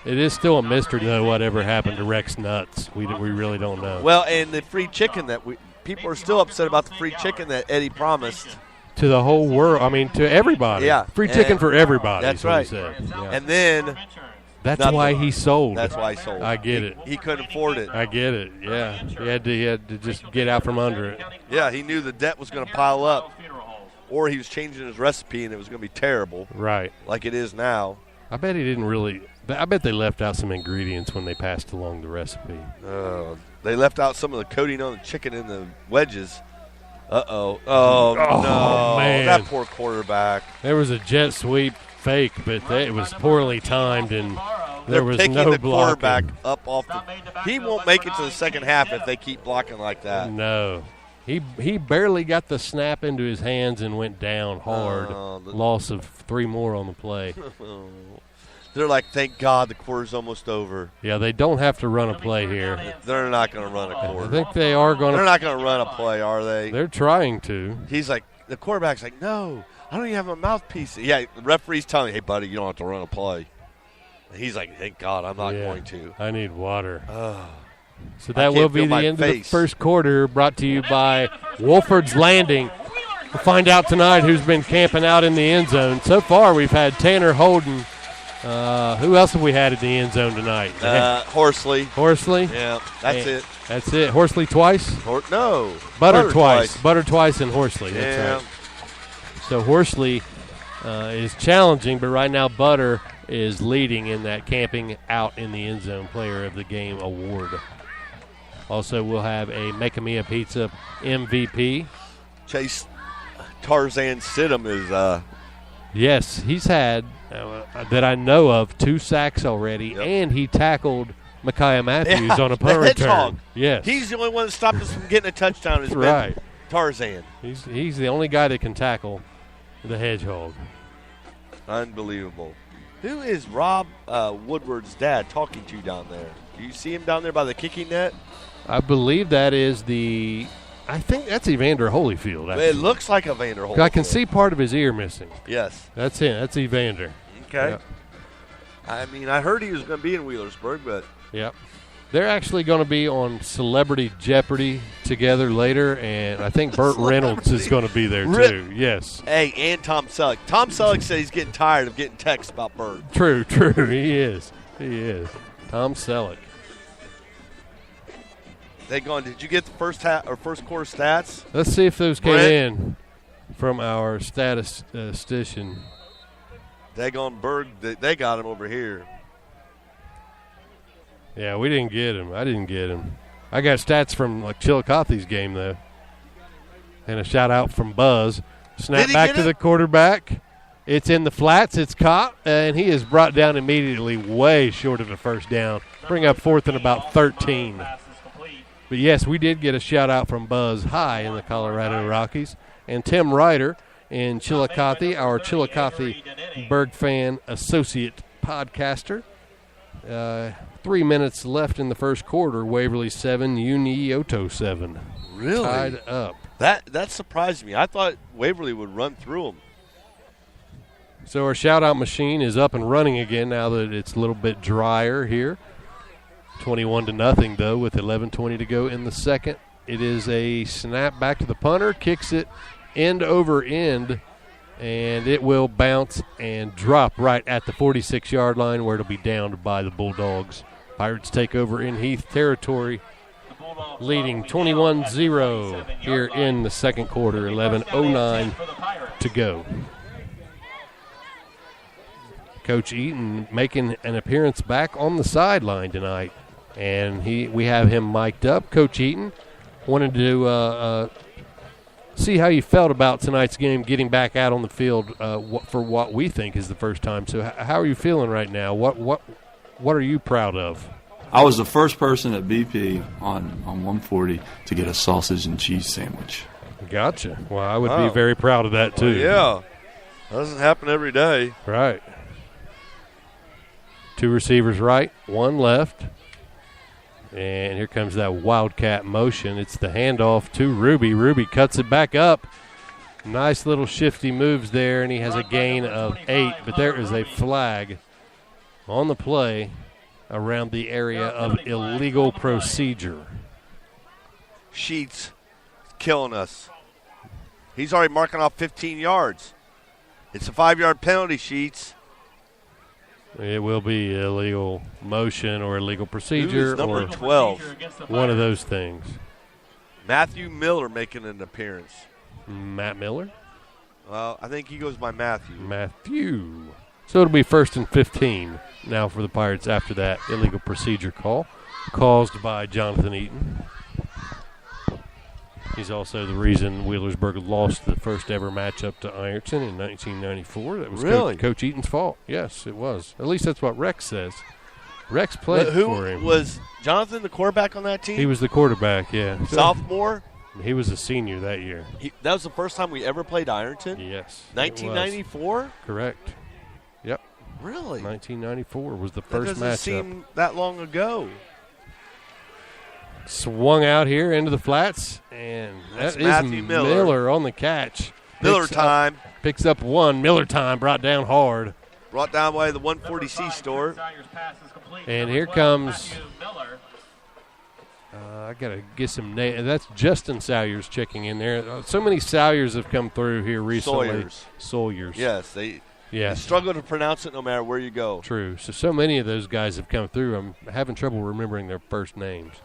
It is still a mystery, though, whatever happened to Rex nuts. We really don't know. Well, and the free chicken people are still upset about the free chicken that Eddie promised. To the whole world. I mean, to everybody. Yeah. Free chicken for everybody. That's right. He said. Yeah. And then that's why he sold. That's why he sold. I get it. He couldn't afford it. I get it. Yeah. He had to just get out from under it. Yeah, he knew the debt was going to pile up. Or he was changing his recipe and it was going to be terrible. Right. Like it is now. I bet he didn't really. I bet they left out some ingredients when they passed along the recipe. They left out some of the coating on the chicken in the wedges. Uh-oh. Oh, no. Man. That poor quarterback. There was a jet sweep fake, but it was poorly timed, and There was picking no the quarterback blocking. up off the. He won't make it to the second half if they keep blocking like that. No. He barely got the snap into his hands and went down hard. Loss of 3 more on the play. They're like, thank God the quarter's almost over. Yeah, they don't have to run a play here. They're not going to run a quarter. I think they are going to. They're not going to run a play, are they? They're trying to. He's like, the quarterback's like, no, I don't even have a mouthpiece. Yeah, the referee's telling me, hey, buddy, you don't have to run a play. And he's like, thank God, I'm not going to. I need water. Oh. So that will be the end of the first quarter, brought to you by Wolford's Landing. We'll find out tonight who's been camping out in the end zone. So far, we've had Tanner Holden. Who else have we had in the end zone tonight? Horsley. Horsley? Yeah, that's it. That's it. Horsley twice? No. Butter twice. Butter twice and Horsley. That's yeah. right. So Horsley is challenging, but right now Butter is leading in that camping out in the end zone player of the game award. Also, we'll have a Make-A-Mia Pizza MVP. Chase Tarzan Sidham is Yes, he's had, that I know of, 2 sacks already, and he tackled Micaiah Matthews on a punt return. Yes. He's the only one that stopped us from getting a touchdown. Has right. been Tarzan. He's the only guy that can tackle the hedgehog. Unbelievable. Who is Rob Woodward's dad talking to down there? Do you see him down there by the kicking net? I believe that is I think that's Evander Holyfield. Actually. It looks like Evander Holyfield. I can see part of his ear missing. Yes. That's him. That's Evander. Okay. Yep. I mean, I heard he was going to be in Wheelersburg, but. Yep. They're actually going to be on Celebrity Jeopardy together later, and I think Burt Reynolds is going to be there too. Yes. Hey, and Tom Selleck. Tom Selleck said he's getting tired of getting texts about Burg. True. He is. Tom Selleck. Did you get the first quarter stats? Let's see if those came in from our statistician. Burg, they got him over here. Yeah, we didn't get him. I didn't get him. I got stats from Chillicothe's game, though. And a shout-out from Buzz. Snap back to the quarterback. It's in the flats. It's caught, and he is brought down immediately way short of the first down. Bring up 4th and about 13. But, yes, we did get a shout-out from Buzz High in the Colorado Rockies. And Tim Ryder in Chillicothe, our Chillicothe Burg fan associate podcaster. 3 minutes left in the first quarter. Waverly 7, Unioto 7. Really? Tied up. That surprised me. I thought Waverly would run through them. So our shout-out machine is up and running again now that it's a little bit drier here. 21-0 though, with 11:20 to go in the second. It is a snap back to the punter, kicks it end over end, and it will bounce and drop right at the 46-yard line where it'll be downed by the Bulldogs. Pirates take over in Heath territory, leading 21-0 here in the second quarter, 11:09 to go. Coach Eaton making an appearance back on the sideline tonight, and we have him mic'd up. Coach Eaton wanted to see how you felt about tonight's game, getting back out on the field for what we think is the first time. So how are you feeling right now? What are you proud of? I was the first person at BP on 140 to get a sausage and cheese sandwich. Gotcha. Well, I would be very proud of that, too. Well, yeah. That doesn't happen every day. Right. 2 receivers right, 1 left. And here comes that wildcat motion. It's the handoff to Ruby. Ruby cuts it back up. Nice little shifty moves there, and he has a gain of 8. But there is a flag on the play around the area of illegal procedure. Sheets killing us. He's already marking off 15 yards. It's a 5-yard penalty, Sheets. It will be illegal motion or illegal procedure number or 12. One of those things. Matthew Miller making an appearance. Matt Miller? Well, I think he goes by Matthew. Matthew. So it'll be 1st and 15 now for the Pirates after that illegal procedure call caused by Jonathan Eaton. He's also the reason Wheelersburg lost the first ever matchup to Ironton in 1994. That was really? Coach Eaton's fault. Yes, it was. At least that's what Rex says. Rex played Who for him. was Jonathan the quarterback on that team? He was the quarterback, yeah. Sophomore? He was a senior that year. That was the first time we ever played Ironton? Yes. 1994? Correct. Yep. Really? 1994 was the That first doesn't matchup. seem that long ago. Swung out here into the flats, and That's that is Matthew Miller. on the catch. Miller time. Picks up one. Miller time brought down hard. Brought down by the 140C store. And here comes. I got to get some names. That's Justin Salyers checking in there. So many Salyers have come through here recently. Sawyers. Yes, they Yeah. struggle to pronounce it no matter where you go. True. So many of those guys have come through. I'm having trouble remembering their first names.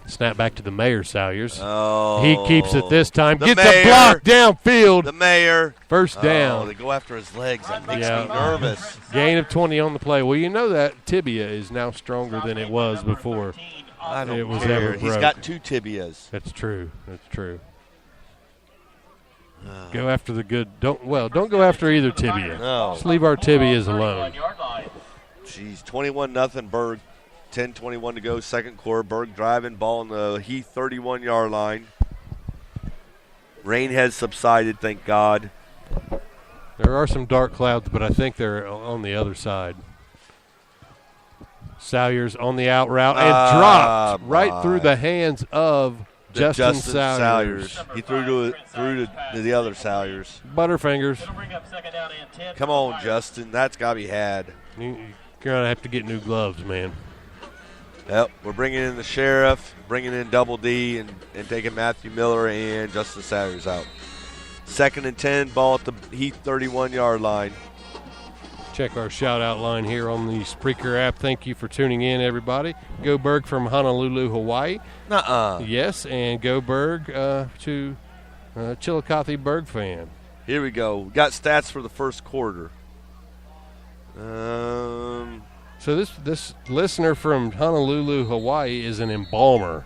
Snap back to the Mayor Salyers. Oh. He keeps it this time. The Gets Mayor. a block downfield. The Mayor. First down. Oh, they go after his legs. That makes Yeah. me nervous. Gain of 20 on the play. Well, you know that tibia is now stronger than it was before. I don't It was care. ever He's broke. got 2 tibias. That's true. That's true. Go after the good. Don't go after either tibia. No. Just leave our tibias alone. Jeez, 21-0 Burg. 10:21 to go, second quarter. Burg driving, ball on the Heath 31-yard line. Rain has subsided, thank God. There are some dark clouds, but I think they're on the other side. Salyers on the out route and dropped right through the hands of Justin Salyers. He threw to the other Salyers. Butterfingers. Come on, Justin. That's got to be had. You're going to have to get new gloves, man. Yep, we're bringing in the sheriff, bringing in Double D, and taking Matthew Miller and Justin Salyers out. 2nd and 10, ball at the Heath 31-yard line. Check our shout-out line here on the Spreaker app. Thank you for tuning in, everybody. Go Burg from Honolulu, Hawaii. Nuh-uh. Yes, and go Burg to Chillicothe Burg fan. Here we go. We got stats for the first quarter. So this listener from Honolulu, Hawaii is an embalmer.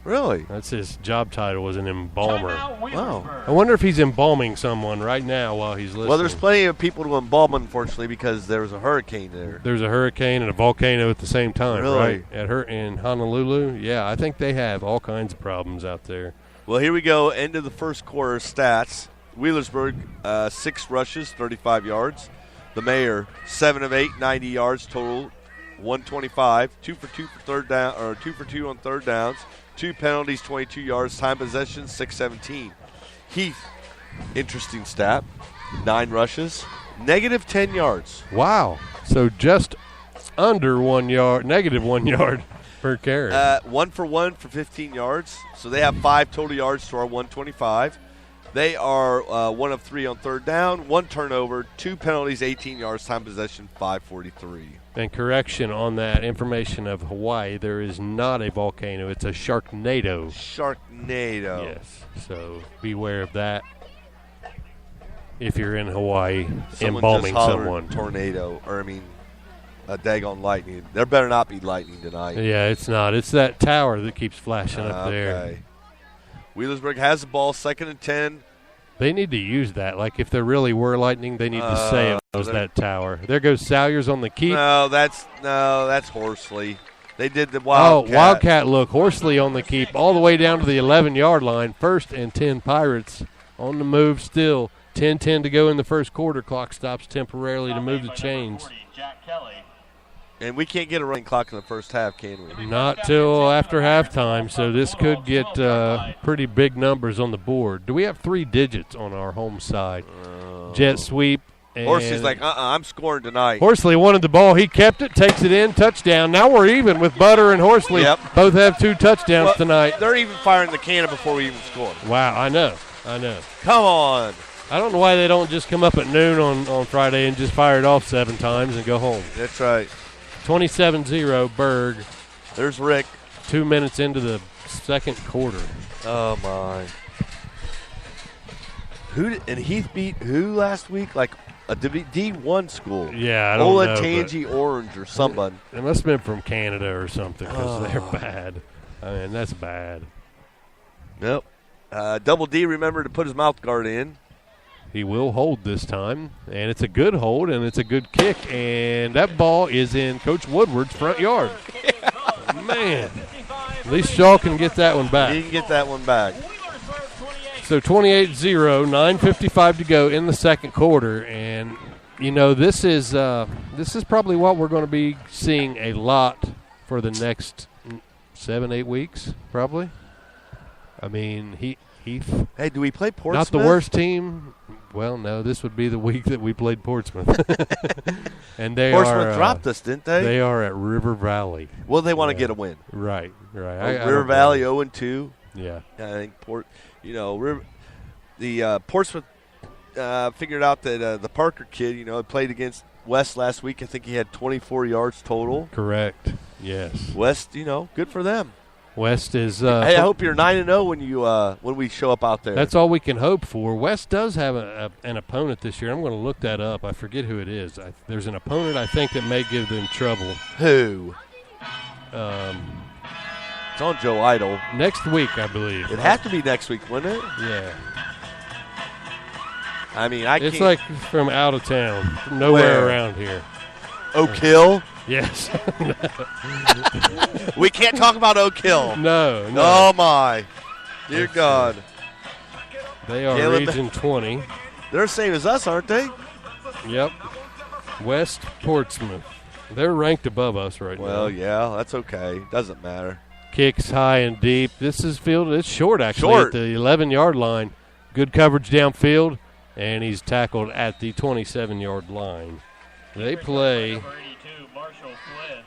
Really? That's his job title, was an embalmer. Wow. I wonder if he's embalming someone right now while he's listening. Well, there's plenty of people to embalm, unfortunately, because there was a hurricane there. There's a hurricane and a volcano at the same time, Really? right? In Honolulu, yeah, I think they have all kinds of problems out there. Well, here we go. End of the first quarter stats. Wheelersburg, 6 rushes, 35 yards. The Mayor, 7 of 8, 90 yards total, 125. 2 for 2 for third down, or 2 for 2 on third downs. 2 penalties, 22 yards. Time possession, 6:17. Heath, interesting stat, 9 rushes, negative 10 yards. Wow. So just under 1 yard, negative 1 yard per carry. 1 for 1 for 15 yards. So they have 5 total yards to our 125. They are 1 of 3 on third down, 1 turnover, 2 penalties, 18 yards, time possession, 5:43. And correction on that information of Hawaii, there is not a volcano. It's a Sharknado. Sharknado. Yes. So beware of that if you're in Hawaii Someone embalming just hollered someone. Tornado, or I mean, a daggone lightning. There better not be lightning tonight. Yeah, it's not. It's that tower that keeps flashing up there. Okay. Wheelersburg has the ball, 2nd and 10. They need to use that. Like, if there really were lightning, they need to say it was that tower. There goes Salyers on the keep. No, that's Horsley. They did the Wildcat. Oh, Wildcat look. Horsley on the keep all the way down to the 11-yard line. 1st and 10 Pirates on the move still. 10-10 to go in the first quarter. Clock stops temporarily to move the chains. And we can't get a running clock in the first half, can we? Not till after halftime, so this could get pretty big numbers on the board. Do we have 3 digits on our home side? Jet sweep. And Horsley's like, I'm scoring tonight. Horsley wanted the ball. He kept it, takes it in, touchdown. Now we're even with Butter and Horsley. Yep. Both have 2 touchdowns tonight. They're even firing the cannon before we even score. Wow, I know. Come on. I don't know why they don't just come up at noon on Friday and just fire it off 7 times and go home. That's right. 27-0 Burg. There's Rick. 2 minutes into the second quarter. Oh, my. Heath beat who last week? Like a D1 school. Yeah, I don't know. Olatangi Orange or somebody. It must have been from Canada or something because they're bad. I mean, that's bad. Nope. Double D remembered to put his mouth guard in. He will hold this time, and it's a good hold, and it's a good kick, and that ball is in Coach Woodward's front yard. Man, at least Shaw can get that one back. He can get that one back. So 28-0, 9:55 to go in the second quarter, and this is probably what we're going to be seeing a lot for the next 7-8 weeks, probably. I mean, Heath. Hey, do we play Portsmouth? Not the worst team. Well, no, this would be the week that we played Portsmouth. And Portsmouth dropped us, didn't they? They are at River Valley. Well, they want to get a win. Right. River Valley 0-2. Yeah. I think Portsmouth figured out that the Parker kid, had played against West last week. I think he had 24 yards total. Correct. Yes. West, good for them. West is. Hey, I hope you're 9-0 when we show up out there. That's all we can hope for. West does have an opponent this year. I'm going to look that up. I forget who it is. There's an opponent I think that may give them trouble. Who? It's on Joe Idle. Next week, I believe. It'd have to be next week, wouldn't it? Yeah. I mean, It's like from out of town, from nowhere around here. Oak Hill? Yes. We can't talk about Oak Hill. No. Oh, my. Dear God. They are Region 20. They're the same as us, aren't they? Yep. West Portsmouth. They're ranked above us right now. Well, yeah, that's okay. Doesn't matter. Kicks high and deep. This is fielded. It's short, actually, at the 11-yard line. Good coverage downfield, and he's tackled at the 27-yard line. They play.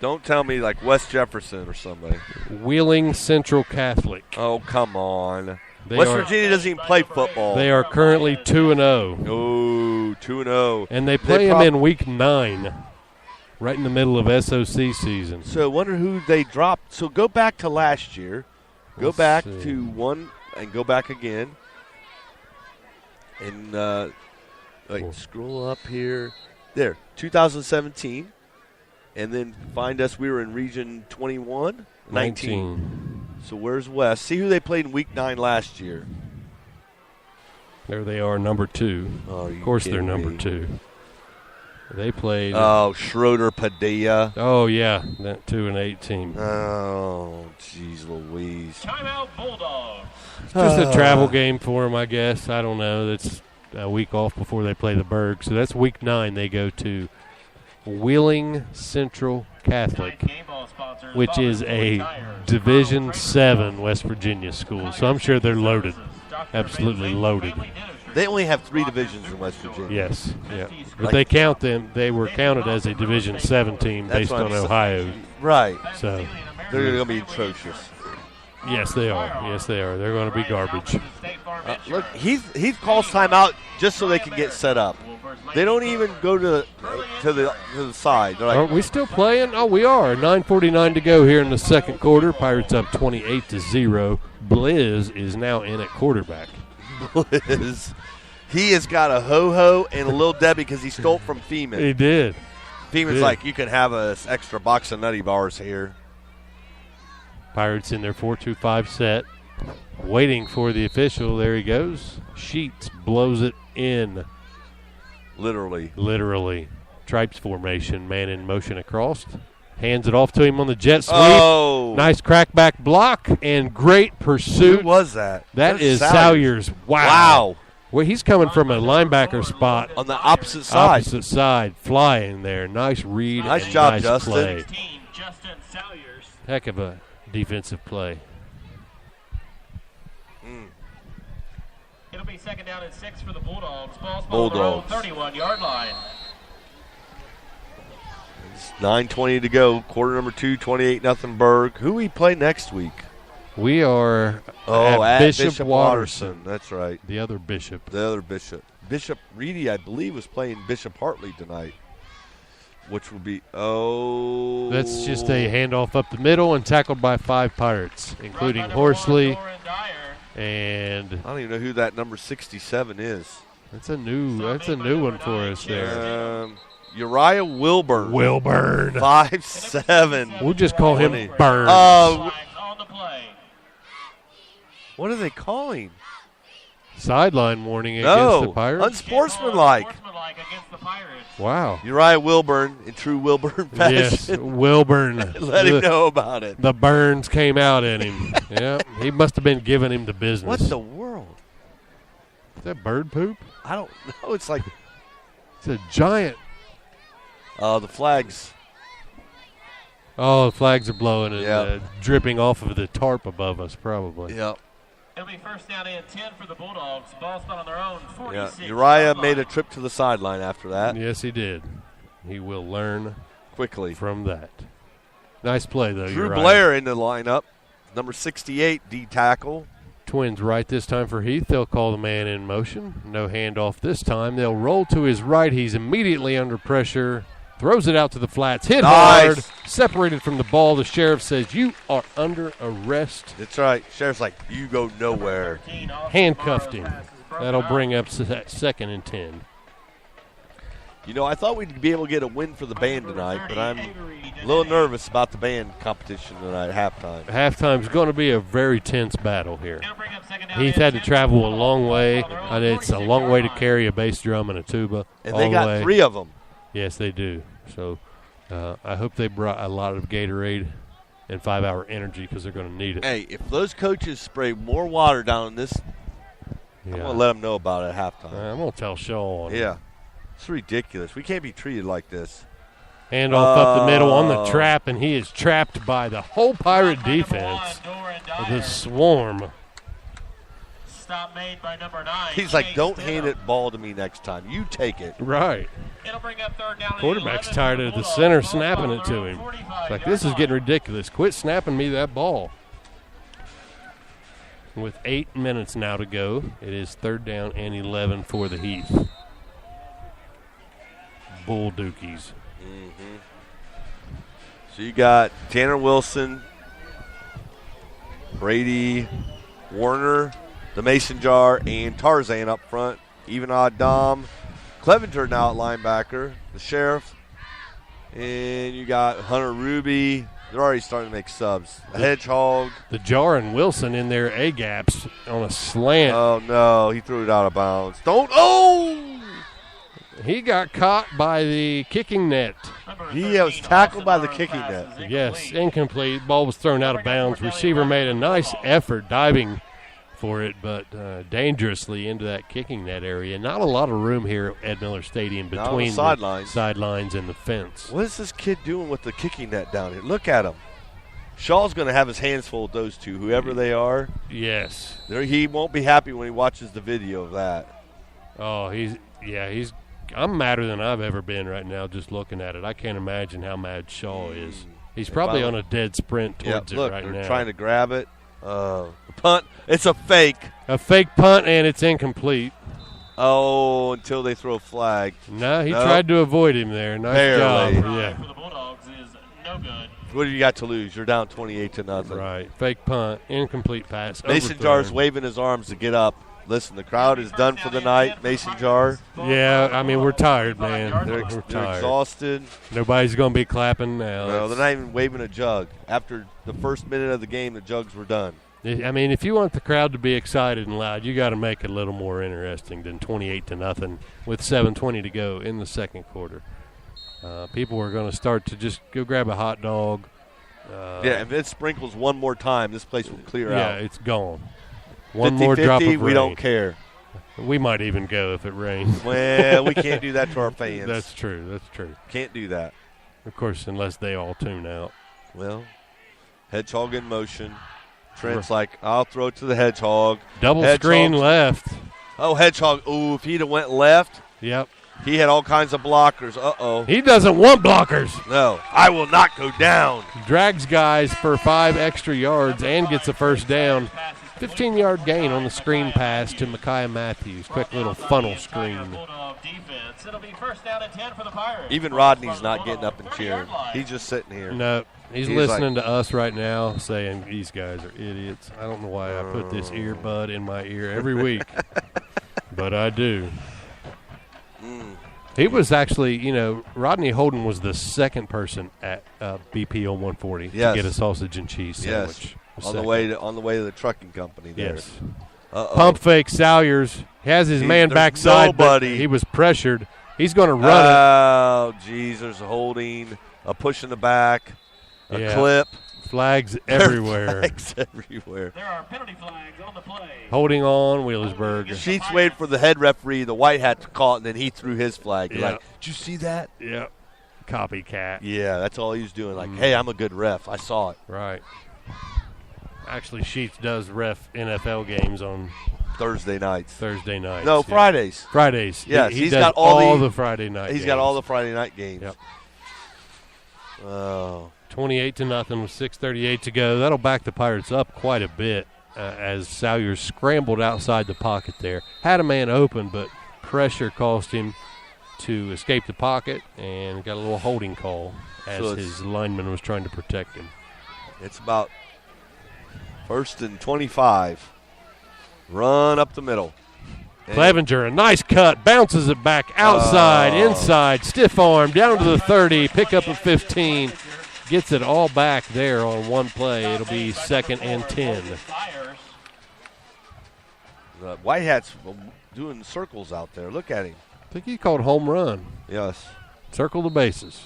Don't tell me like West Jefferson or somebody. Wheeling Central Catholic. Oh, come on. West Virginia doesn't even play football. They are currently 2-0. Oh, 2-0. And they play them in Week 9, right in the middle of SOC season. So I wonder who they dropped. So go back to last year. Go back to one and go back again. And scroll up here. There, 2017. And then find us. We were in Region 21. 19. So where's West? See who they played in Week 9 last year. There they are, number 2. Oh, of course they're number 2. They played. Oh, Schroeder Padilla. Oh, yeah, that 2-8 team. Oh, jeez Louise. Timeout Bulldogs. It's just a travel game for them, I guess. I don't know. That's a week off before they play the Burg. So that's Week 9. They go to Wheeling Central Catholic, which is a Division 7 West Virginia school. So I'm sure they're loaded, absolutely loaded. They only have 3 divisions in West Virginia. Yes, yeah. But they count them. They were counted as a Division 7 team based on Ohio. Right. So they're going to be atrocious. Yes, they are. Yes, they are. They're going to be garbage. Look, Heath calls timeout just so they can get set up. They don't even go to the side. They're like, are we still playing? Oh, we are. 9:49 to go here in the second quarter. Pirates up 28-0. Blizz is now in at quarterback. Blizz. He has got a ho-ho and a little Debbie because he stole from Feeman. He did. Feeman's like, you can have an extra box of Nutty Bars here. Pirates in their 4-2-5 set. Waiting for the official. There he goes. Sheets blows it in. Literally. Tripes formation. Man in motion across. Hands it off to him on the jet sweep. Oh. Nice crackback block and great pursuit. Who was that? That is Salyers. Wow. Well, he's coming from a linebacker spot. On the opposite side. Opposite side. Flying there. Nice read. Nice and job, nice Justin. Play. Justin Salyers. Heck of a defensive play. It'll be second down and 6 for the Bulldogs. Ball's Bulldogs. 31-yard line. It's 9:20 to go. Quarter number 2, 28-0 Burg. Who we play next week? We are at Bishop Watterson. That's right. The other Bishop. Bishop Reedy, I believe, was playing Bishop Hartley tonight, which will be, That's just a handoff up the middle and tackled by 5 Pirates, including Horsley. And I don't even know who that number 67 is. That's a new one for us there. Uriah Wilburn. 5'7". We'll just call him Burns. What are they calling? Sideline warning against the Pirates. Unsportsmanlike. Unsportsmanlike against the Pirates. Wow. Uriah Wilburn, in true Wilburn fashion. Yes, Wilburn. Let him know about it. The burns came out in him. Yeah, he must have been giving him the business. What the world? Is that bird poop? I don't know. It's like It's a giant. the flags. Oh, the flags are blowing and Yep. dripping off of the tarp above us, probably. Yep. It'll be first down and 10 for the Bulldogs. Ball spot on their own 46. Yeah. Uriah made a trip to the sideline after that. Yes, he did. He will learn Quickly. from that. Nice play, though. Drew Uriah. Blair in the lineup. Number 68, D tackle. Twins right this time for Heath. They'll call the man in motion. No handoff this time. They'll roll to his right. He's immediately under pressure. Throws it out to the flats. Hit hard. Separated from the ball. The sheriff says, "You are under arrest." That's right. Sheriff's like, you go nowhere. Handcuffed him. That'll bring up second and 10. You know, I thought we'd be able to get a win for the band tonight, but I'm a little nervous about the band competition tonight at halftime. Halftime's going to be a very tense battle here. Heath had to travel a long way. And it's a long way to carry a bass drum and a tuba. And they got 3 of them. Yes, they do. So I hope they brought a lot of Gatorade and 5-hour energy because they're going to need it. Hey, if those coaches spray more water down this, I'm going to let them know about it at halftime. I'm going to tell Shaw. Yeah. It's ridiculous. We can't be treated like this. Handoff up the middle on the trap, and he is trapped by the whole Pirate defense. The swarm. Stop made by number 9. He's like, don't hand it ball to me next time. You take it. Right. It'll bring up third down. Quarterback's tired of the center snapping it to him. It's like, this is getting ridiculous. Quit snapping me that ball. With 8 minutes now to go, it is third down and 11 for the Heath. Bull Dookies. Mm-hmm. So you got Tanner Wilson, Brady Warner, the Mason Jar, and Tarzan up front. Even odd Dom. Clevenger now at linebacker. The Sheriff. And you got Hunter Ruby. They're already starting to make subs. The Hedgehog. The Jar and Wilson in their A-gaps on a slant. Oh, no. He threw it out of bounds. Oh! He got caught by the kicking net. He was tackled by the kicking net. Yes, incomplete. Ball was thrown out of bounds. Receiver made a nice effort diving for it, but dangerously into that kicking net area. Not a lot of room here at Ed Miller Stadium between the sidelines and the fence. What is this kid doing with the kicking net down here? Look at him. Shaw's going to have his hands full with those two, whoever they are. Yes. He won't be happy when he watches the video of that. Oh, I'm madder than I've ever been right now just looking at it. I can't imagine how mad Shaw is. He's probably on a dead sprint towards it right now. They're trying to grab it. Punt. It's a fake. A fake punt, and it's incomplete. Oh, until they throw a flag. No, he tried to avoid him there. Nice job. Yeah. For the Bulldogs is no good. What do you got to lose? You're down 28-0. Right. Fake punt. Incomplete pass. Mason Jar's waving his arms to get up. Listen, the crowd is done for the night. Mason Jar. Yeah, I mean, we're tired, man. They're tired. Exhausted. Nobody's going to be clapping now. No, they're not even waving a jug. After the first minute of the game, the jugs were done. I mean, if you want the crowd to be excited and loud, you got to make it a little more interesting than 28-0 with 7:20 to go in the second quarter. People are going to start to just go grab a hot dog. If it sprinkles one more time, this place will clear out. Yeah, it's gone. One more drop of rain. We don't care. We might even go if it rains. Well, we can't do that to our fans. That's true. That's true. Can't do that. Of course, unless they all tune out. Well, Hedgehog in motion. Trent's like, I'll throw it to the Hedgehog. Double screen left. Oh, Hedgehog. Ooh, if he'd have went left. Yep. He had all kinds of blockers. Uh-oh. He doesn't want blockers. No. I will not go down. Drags guys for 5 extra yards and gets a first down. 15-yard gain on the screen pass to Micaiah Matthews. Quick little funnel screen. Even Rodney's not getting up and cheering. He's just sitting here. No, he's listening to us right now saying these guys are idiots. I don't know why I put this earbud in my ear every week, but I do. He was actually, Rodney Holden was the second person at BP on 140 to get a sausage and cheese sandwich. Yes. On the way to the trucking company there. Yes. Pump fake Salyers. Has his man there's backside. nobody. But he was pressured. He's going to run it. Oh, geez. There's a holding, a push in the back, a clip. Flags everywhere. Flags everywhere. There are penalty flags on the play. Holding on, Wheelersburg. Sheets waited for the head referee, the white hat, to call it, and then he threw his flag. Yeah. Like, did you see that? Yep. Copycat. Yeah, that's all he was doing. Like, hey, I'm a good ref. I saw it. Right. Actually, Sheets does ref NFL games on Thursday nights. No, Fridays. Fridays. Yes, he he's does got all the Friday night He's games. got all the Friday night games. Yep. Oh. 28-0 with 6:38 to go. That'll back the Pirates up quite a bit as Salyers scrambled outside the pocket there. Had a man open, but pressure caused him to escape the pocket and got a little holding call as his lineman was trying to protect him. It's about 1st and 25. Run up the middle. Clevenger, a nice cut, bounces it back outside, inside, stiff arm, down to the 30, pick up a 15. Gets it all back there on one play. It'll be 2nd and 10. The White Hat's doing circles out there. Look at him. I think he called home run. Yes. Circle the bases.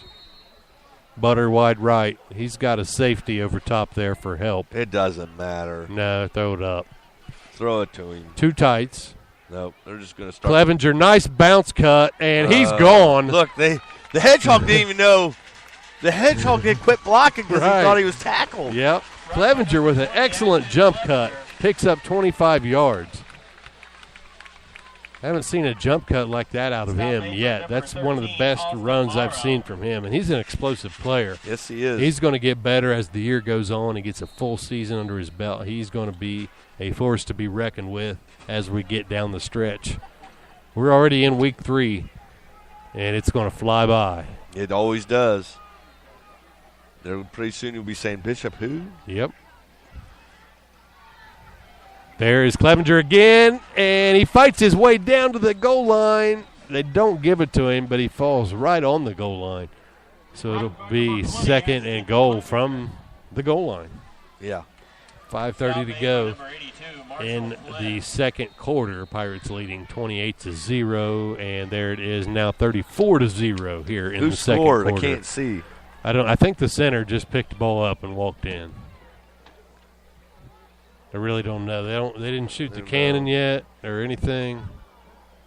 Butter wide right. He's got a safety over top there for help. It doesn't matter. No, throw it up. Throw it to him. Two tights. Nope, they're just going to start. Clevenger, nice bounce cut, and he's gone. Look, the Hedgehog didn't even know. The Hedgehog didn't quit blocking because he thought he was tackled. Yep. Clevenger with an excellent jump cut. Picks up 25 yards. I haven't seen a jump cut like that out of him yet. That's one of the best runs I've seen from him, and he's an explosive player. Yes, he is. He's going to get better as the year goes on. He gets a full season under his belt. He's going to be a force to be reckoned with as we get down the stretch. We're already in week 3, and it's going to fly by. It always does. Pretty soon you'll be saying, Bishop who? Yep. There is Clevenger again, and he fights his way down to the goal line. They don't give it to him, but he falls right on the goal line. So it'll be 2nd and goal from the goal line. Yeah. 5:30 to go in the second quarter. Pirates leading 28-0, and there it is now 34-0 here in the second quarter. Who scored? I can't see. I think the center just picked the ball up and walked in. I really don't know. They didn't shoot the cannon yet or anything.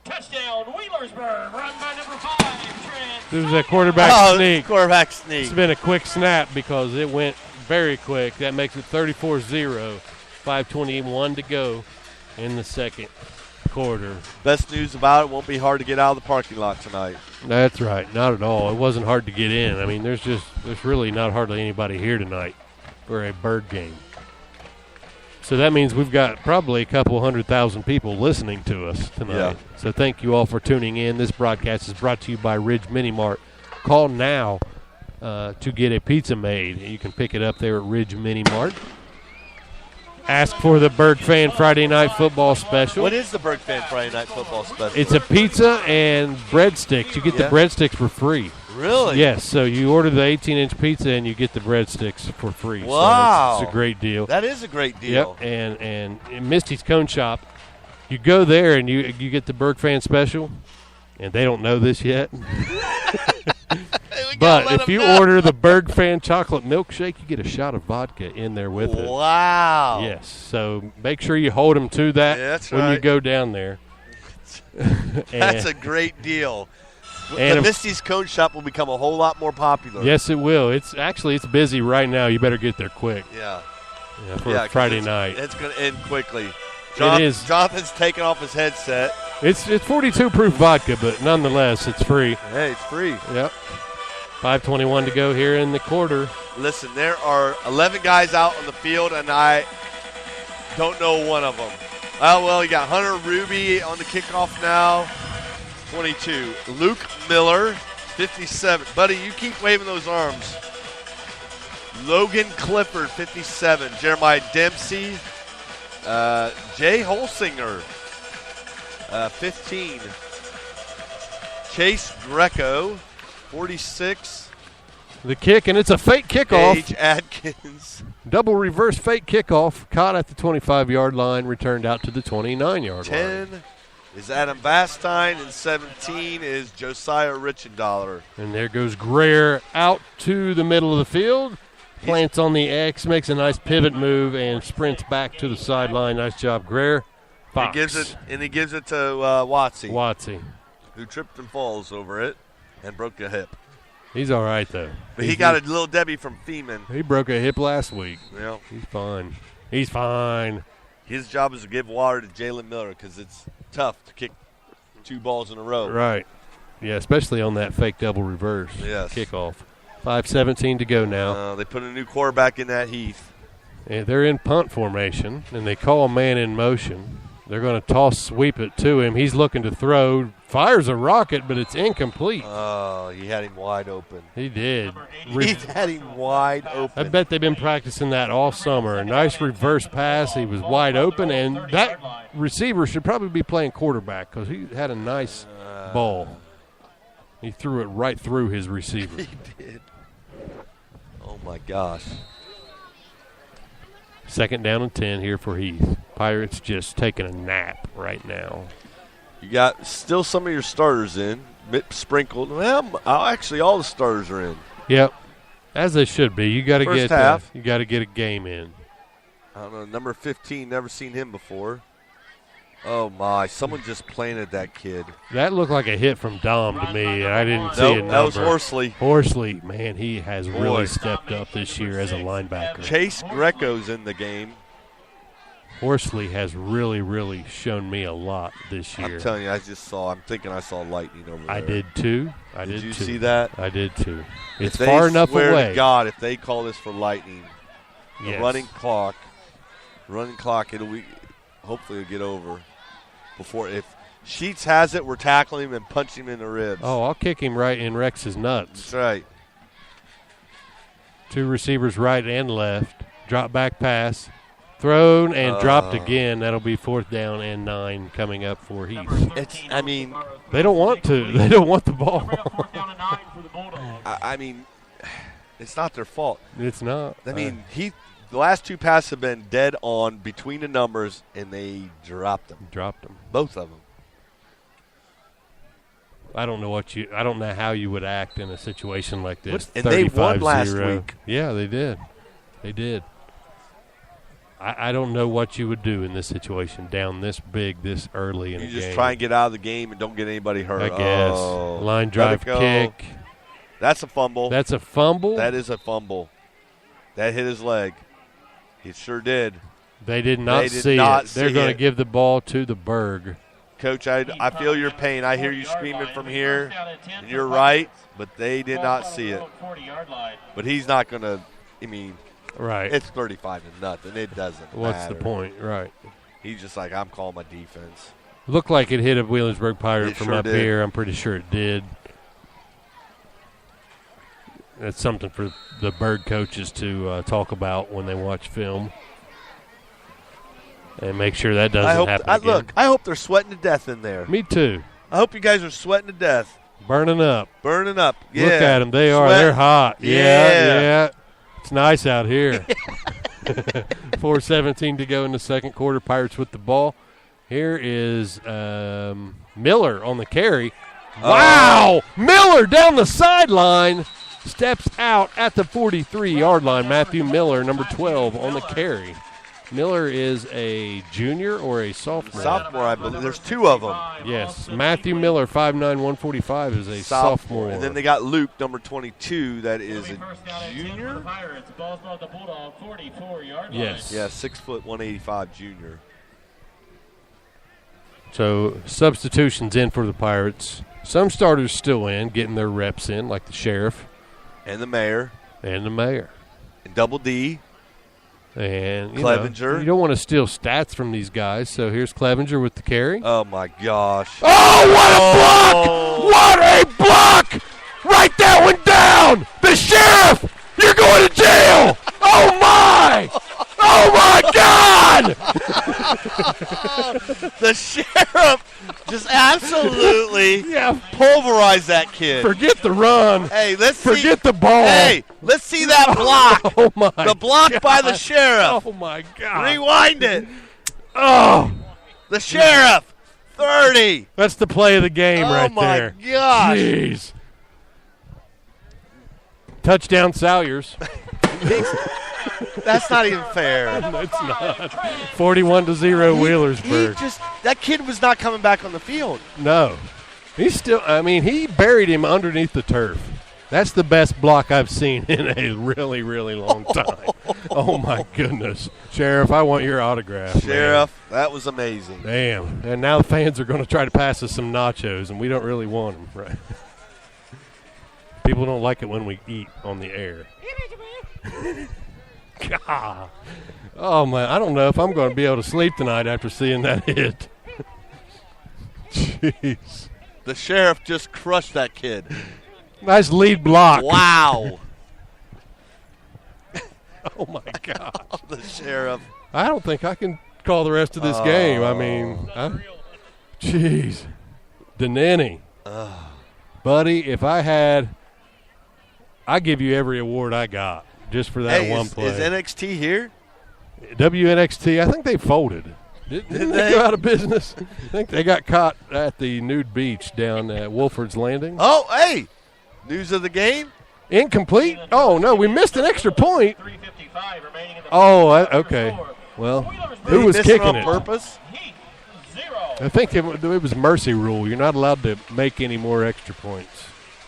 Touchdown, Wheelersburg, run by number 5, Trent. There was a quarterback sneak. Quarterback sneak. It's been a quick snap because it went very quick. That makes it 34-0. 5:21 to go in the second quarter. Best news about it, won't be hard to get out of the parking lot tonight. That's right. Not at all. It wasn't hard to get in. I mean, there's really not hardly anybody here tonight for a Burg game. So that means we've got probably a couple 100,000 people listening to us tonight. Yeah. So thank you all for tuning in. This broadcast is brought to you by Ridge Mini Mart. Call now to get a pizza made. You can pick it up there at Ridge Mini Mart. Ask for the Burg Fan Friday Night Football Special. What is the Burg Fan Friday Night Football Special? It's a pizza and breadsticks. You get the breadsticks for free. Really? Yes, so you order the 18-inch pizza and you get the breadsticks for free. Wow. So it's a great deal. That is a great deal. Yep, and in Misty's Cone Shop, you go there and you get the Burg Fan Special, and they don't know this yet. But if you order the Burg Fan Chocolate Milkshake, you get a shot of vodka in there with it. Wow. Yes, so make sure you hold them to that when you go down there. That's a great deal. And the Misty's Cone Shop will become a whole lot more popular. Yes, it will. It's busy right now. You better get there quick. Yeah. For Friday night. It's going to end quickly. It is. Jonathan's taking off his headset. It's 42 proof vodka, but nonetheless, it's free. Hey, it's free. Yep. 5:21 to go here in the quarter. Listen, there are 11 guys out on the field, and I don't know one of them. Oh, well, you got Hunter Ruby on the kickoff now, 22. Luke Miller, 57. Buddy, you keep waving those arms. Logan Clifford, 57. Jeremiah Dempsey. Jay Holsinger, 15. Chase Greco, 46. The kick, and it's a fake kickoff. Gage Adkins, Double reverse fake kickoff, caught at the 25-yard line, returned out to the 29-yard line. 10 is Adam Vastine, and 17 is Josiah Richendaler. And there goes Greer out to the middle of the field, plants on the X, makes a nice pivot move, and sprints back to the sideline. Nice job, Greer. Fox. He gives it to Watsy, who tripped and falls over it and broke a hip. He's all right, though. But he got a little Debbie from Feeman. He broke a hip last week. Yeah. He's fine. He's fine. His job is to give water to Jalen Miller because it's tough to kick 2 balls in a row. Right. Yeah, especially on that fake double reverse kickoff. 5:17 to go now. They put a new quarterback in that Heath. And they're in punt formation, and they call a man in motion. They're going to sweep it to him. He's looking to throw. Fires a rocket, but it's incomplete. Oh, he had him wide open. He did. He had him wide open. I bet they've been practicing that all summer. A nice reverse pass. He was wide open, and that receiver should probably be playing quarterback because he had a nice ball. He threw it right through his receiver. He did. Oh, my gosh. 2nd down and 10 here for Heath. Pirates just taking a nap right now. You got still some of your starters in, sprinkled. Well, actually, all the starters are in. Yep, as they should be. You got to First half. You got to get a game in. I don't know, number 15. Never seen him before. Oh my! Someone just planted that kid. That looked like a hit from Dom to me. I didn't see a number. That was Horsley. Horsley, man, he has really stepped up this year as a linebacker. Chase Greco's in the game. Horsley has really, really shown me a lot this year. I'm telling you, I'm thinking I saw lightning over there. I did too. Did you see that? I did too. It's if far enough away. Swear to God, if they call this for lightning, the yes. running clock, hopefully it'll get over. Before, if Sheets has it, we're tackling him and punching him in the ribs. Oh, I'll kick him right in Rex's nuts. That's right. 2 receivers right and left. Drop back pass. Thrown and dropped again. That'll be 4th down and 9 coming up for Heath. They don't want to. They don't want the ball. It's not their fault. It's not. The last 2 passes have been dead on between the numbers, and they dropped them. Both of them. I don't know how you would act in a situation like this. And they won last week. Yeah, they did. They did. I don't know what you would do in this situation, down this big, this early in a game. You just try and get out of the game and don't get anybody hurt. I guess. Line drive kick. That's a fumble. That's a fumble? That is a fumble. That hit his leg. It sure did. They did not see it. They're going to give the ball to the Burg. Coach, I feel your pain. I hear you screaming from here, and you're right, but they did not see it. But he's not going to, right. It's 35-0. It doesn't What's matter. the point? Right. He's just like, I'm calling my defense. Looked like it hit a Wheelersburg Pirate from up did. here. I'm pretty sure it did. That's something for the Burg coaches to talk about when they watch film. And make sure that doesn't happen again. I hope they're sweating to death in there. Me too. I hope you guys are sweating to death. Burning up. Yeah. Look at them. They are. They're hot. Yeah. It's nice out here. 4:17 to go in the second quarter. Pirates with the ball. Here is Miller on the carry. Wow! Miller down the sideline. Steps out at the 43-yard line. Matthew Miller, number 12, on the carry. Miller is a junior or a sophomore? Sophomore, I believe. There's 2 of them. Yes. Matthew Miller, 5'9", 145, is a sophomore. And then they got Luke, number 22, that is a junior? Yes. Yeah, 6 foot, 185 junior. So substitutions in for the Pirates. Some starters still in, getting their reps in, like the sheriff. And the mayor. And the mayor. And Double D. And Clevenger. You don't want to steal stats from these guys. So here's Clevenger with the carry. Oh, my gosh. Oh, what a block! What a block! Write that one down! The sheriff! You're going to jail! Oh, my! Oh, my God! The sheriff Just absolutely Yeah. pulverize that kid. Forget the run. Hey, let's Forget the ball. Hey, let's see that block. Oh, my The block God. by the sheriff. Oh, my God. Rewind it. Oh, The sheriff. 30. that's the play of the game Oh, right my there. gosh. Jeez. Touchdown Salyers. That's not even fair. It's not. 41-0 Wheelersburg. That kid was not coming back on the field. No. He's still, I mean, he buried him underneath the turf. That's the best block I've seen in a really, really long time. Oh, my goodness. Sheriff, I want your autograph. Sheriff, that was amazing. Damn. And now the fans are going to try to pass us some nachos, and we don't really want them, right? People don't like it when we eat on the air. God. Oh, man. I don't know if I'm going to be able to sleep tonight after seeing that hit. Jeez. The sheriff just crushed that kid. Nice lead block. Wow. Oh, my God. The sheriff. I don't think I can call the rest of this game. I mean, jeez. Deneni. Buddy, if I had, I'd give you every award I got just for that one play. Is NXT here? WNXT, I think they folded. Didn't they go out of business? I think they got caught at the nude beach down at Wolford's Landing. Oh, hey. News of the game? Incomplete? Oh, no, we missed an extra point. 3:55 remaining in the Oh, okay. Well, who was kicking on it? Purpose? Heath, 0. I think it was mercy rule. You're not allowed to make any more extra points.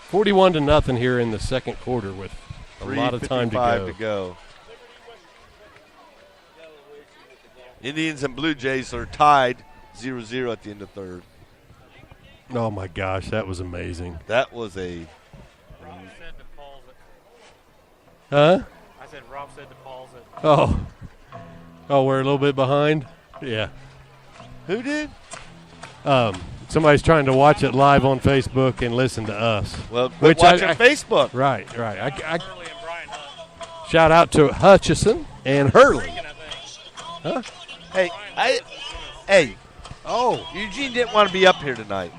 41-0 here in the second quarter with a lot of time to go. Indians and Blue Jays are tied 0-0 at the end of third. Oh, my gosh, that was amazing. That was a – Huh? I said Rob said to pause it. Oh, we're a little bit behind? Yeah. who did? Somebody's trying to watch it live on Facebook and listen to us. Well, quit watching Facebook. Right. Shout out to Hutchison and Hurley. Huh? Hey. Oh, Eugene didn't want to be up here tonight.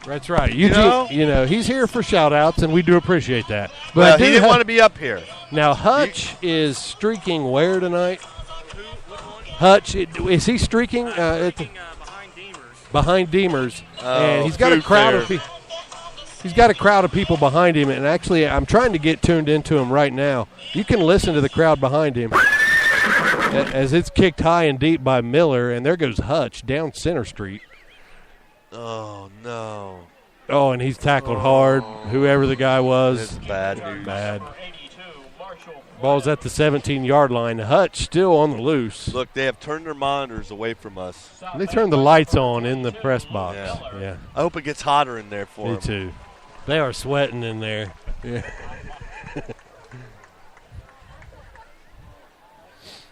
That's right. Eugene, he's here for shout-outs, and we do appreciate that. But he didn't want to be up here. Now, Hutch is streaking where tonight? Hutch, is he streaking? Behind Deemers. And he's got a crowd of people. He's got a crowd of people behind him, and actually I'm trying to get tuned into him right now. You can listen to the crowd behind him as it's kicked high and deep by Miller, and there goes Hutch down Center Street. Oh, no. Oh, and he's tackled hard, whoever the guy was. It's bad news. Bad. Ball's at the 17-yard line. Hutch still on the loose. Look, they have turned their monitors away from us. They turned the lights on in the press box. Yeah. I hope it gets hotter in there for them. Me too. They are sweating in there. Yeah.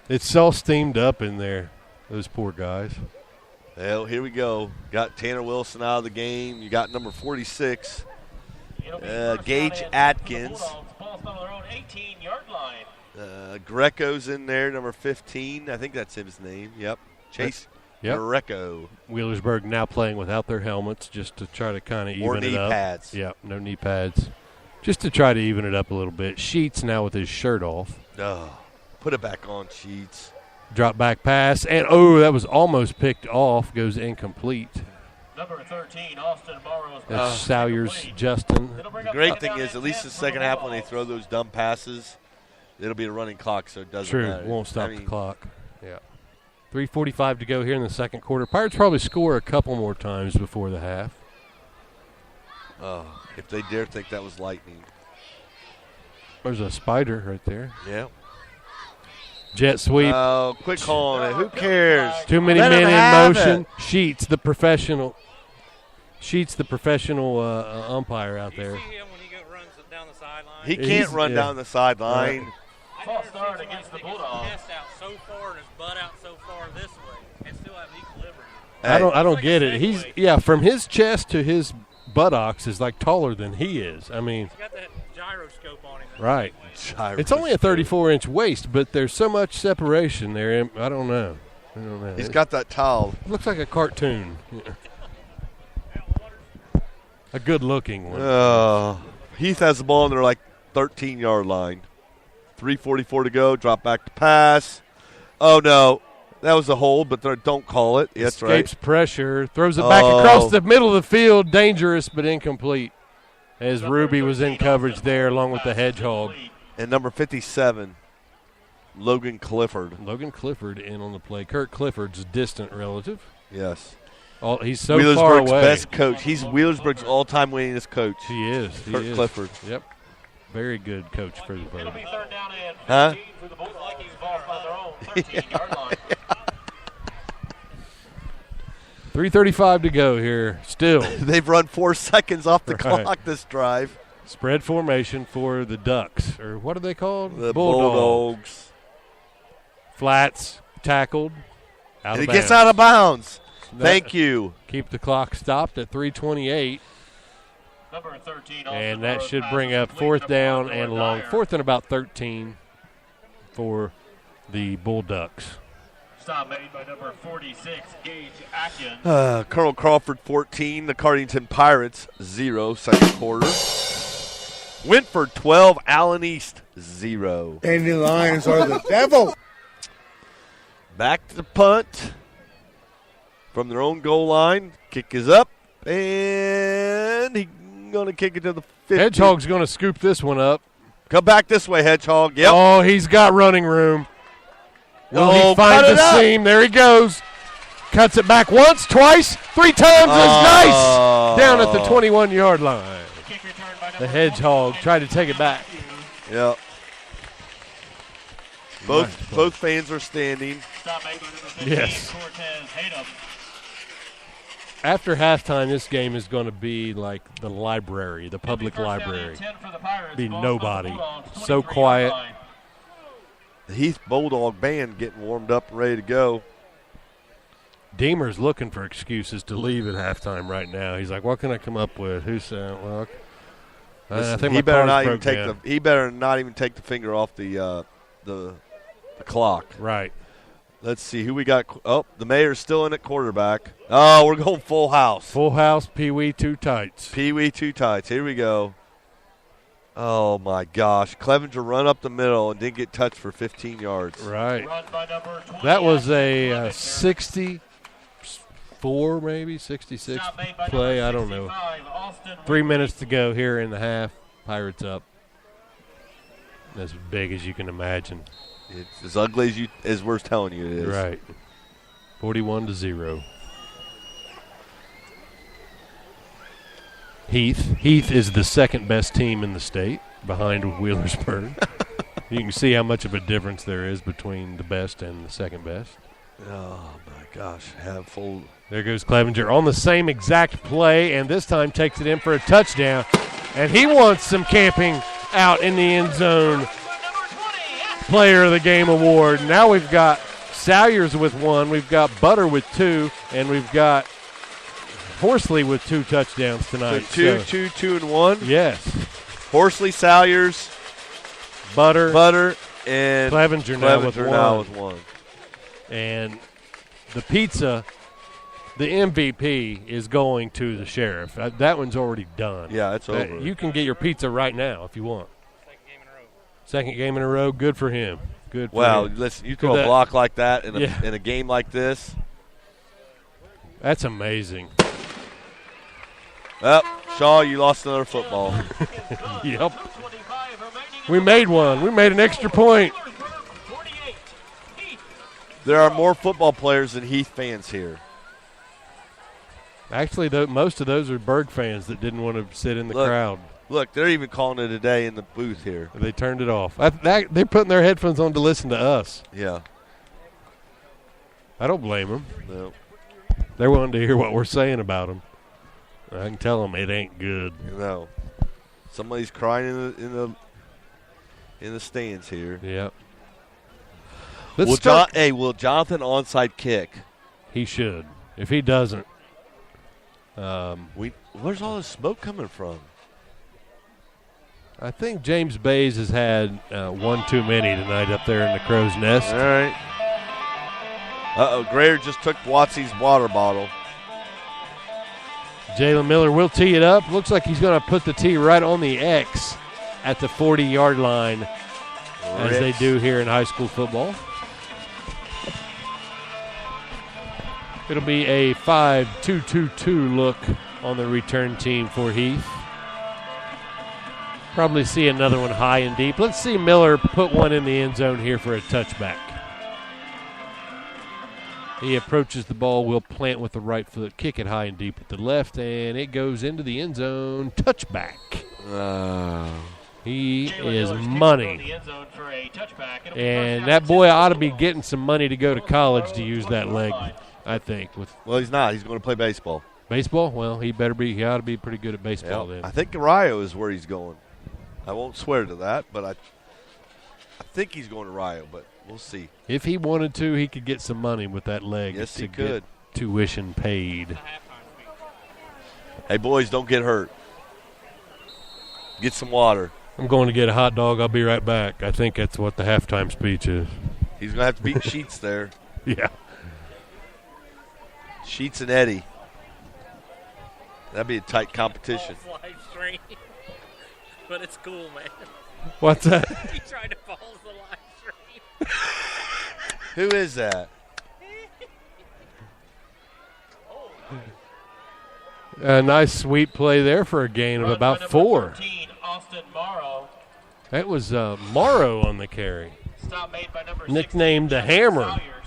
It's all steamed up in there, those poor guys. Well, here we go. Got Tanner Wilson out of the game. You got number 46, Gage Atkins. Greco's in there, number 15. I think that's his name. Yep. Chase Greco. Wheelersburg now playing without their helmets just to try to kind of even it up. Or knee pads. Yep, no knee pads. Just to try to even it up a little bit. Sheets now with his shirt off. Oh, put it back on, Sheets. Drop back pass, and that was almost picked off. Goes incomplete. Number 13, Austin Morrow's That's Salyers Justin. The great thing is, at least the second half when they throw those dumb passes, it'll be a running clock, so it doesn't matter. True, won't stop the clock. Yeah. 3:45 to go here in the second quarter. Pirates probably score a couple more times before the half. Oh, if they dare think that was lightning. There's a spider right there. Yeah. Jet sweep. Oh, quick call on it. Who cares? Too many Let men him in have motion. it. Sheets, the professional umpire out there. You see him when he runs down the sideline? He can't run down the sideline. False start against the Bulldogs. His chest out so far and his butt out so far this way and still have equilibrium. I don't It's get like a it. He's Segway. from his chest to his buttocks is like taller than he is. I mean, He's got that gyroscope on him. right. It's only a 34-inch waist, but there's so much separation there. I don't know. He's got that towel. It looks like a cartoon. A good-looking one. Heath has the ball on their, 13-yard line. 3:44 to go. Drop back to pass. Oh, no. That was a hold, but don't call it. That's right. Escapes pressure. Throws it back across the middle of the field. Dangerous, but incomplete. As Ruby was in coverage there along with the Hedgehog. And number 57, Logan Clifford. Logan Clifford in on the play. Kurt Clifford's distant relative. Yes. He's so far away. Wheelersburg's best coach. He's Wheelersburg's all-time winningest coach. He is. Kurt Clifford. Yep. Very good coach for the Burg. It'll be third down and 15 Huh? for the Vikings. Ball by their own 13-yard line. 3:35 to go here. Still. They've run 4 seconds off the clock this drive. Spread formation for the Ducks. Or what are they called? The Bulldogs. Flats tackled. And it gets out of bounds. Thank you. Keep the clock stopped at 3:28. Number 13. And that should bring up fourth down and long. Fourth and about 13 for the Bullducks. Stop made by number 46, Gage Atkins. Colonel Crawford 14, the Cardington Pirates 0, second quarter. Wentford 12, Allen East 0. And the Lions are the devil. Back to the punt from their own goal line. Kick is up, and he's going to kick it to the 50. Hedgehog's going to scoop this one up. Come back this way, Hedgehog. Yep. Oh, he's got running room. Will he cut find it the up. seam? There he goes. Cuts it back once, twice, 3 times. That's nice. Down at the 21-yard line. The Hedgehog tried to take it back. Yep. Both fans are standing. Yes. After halftime, this game is going to be like the library, the public library. Be nobody. So quiet. The Heath Bulldog band getting warmed up and ready to go. Deemer's looking for excuses to leave at halftime right now. He's like, what can I come up with? Who's saying, well, I think he my better car's not even broke take down. he better not even take the finger off the clock. Right. Let's see who we got. Oh, the mayor's still in at quarterback. Oh, we're going full house. Full house, Pee Wee, 2 tights. Pee Wee, 2 tights. Here we go. Oh, my gosh. Clevenger run up the middle and didn't get touched for 15 yards. Right. That was a 64, maybe, 66 play. I don't know. 3 minutes to go here in the half. Pirates up. As big as you can imagine. It's as ugly as we're telling you it is. Right. 41-0. Heath is the second best team in the state behind Wheelersburg. You can see how much of a difference there is between the best and the second best. Oh, my gosh. There goes Clevenger on the same exact play, and this time takes it in for a touchdown. And he wants some camping out in the end zone. Player of the Game award. Now we've got Salyers with 1, we've got Butter with 2, and we've got Horsley with 2 touchdowns tonight. So 2, and 1? Yes. Horsley, Salyers, Butter, and Clevenger now with 1. And the pizza, the MVP, is going to the sheriff. That one's already done. Yeah, it's over. You can get your pizza right now if you want. Second game in a row. Good for him. Good for him. Listen, you throw a block like that in a game like this. That's amazing. Well, Shaw, you lost another football. Yep. We made one. We made an extra point. There are more football players than Heath fans here. Actually, most of those are Burg fans that didn't want to sit in the crowd. Look, they're even calling it a day in the booth here. They turned it off. They're putting their headphones on to listen to us. Yeah. I don't blame them. No. They're wanting to hear what we're saying about them. I can tell them it ain't good. No. Somebody's crying in the stands here. Yep. Will Jonathan onside kick? He should. If he doesn't, where's all this smoke coming from? I think James Bays has had one too many tonight up there in the crow's nest. All right. Uh-oh, Grayer just took Watsy's water bottle. Jalen Miller will tee it up. Looks like he's going to put the tee right on the X at the 40-yard line, as they do here in high school football. It'll be a 5-2-2-2 look on the return team for Heath. Probably see another one high and deep. Let's see Miller put one in the end zone here for a touchback. He approaches the ball, will plant with the right foot, kick it high and deep with the left, and it goes into the end zone. Touchback. He is money. And that boy ought to be getting some money to go to college to use that leg, I think. Well, he's not. He's going to play baseball. Baseball? Well, he ought to be pretty good at baseball then. I think Rio is where he's going. I won't swear to that, but I think he's going to Rio, but we'll see. If he wanted to, he could get some money with that leg. Yes, to he could. Get tuition paid. Hey, boys, don't get hurt. Get some water. I'm going to get a hot dog. I'll be right back. I think that's what the halftime speech is. He's going to have to beat Sheets there. Yeah. Sheets and Eddie. That'd be a tight competition. Live stream. But it's cool, man. What's that? He tried to pause the live stream. Who is that? A nice sweep play there for a gain of about 4. 13, Austin Morrow. That was Morrow on the carry. Stop made by number Nicknamed 16, the Hammer. Salyers.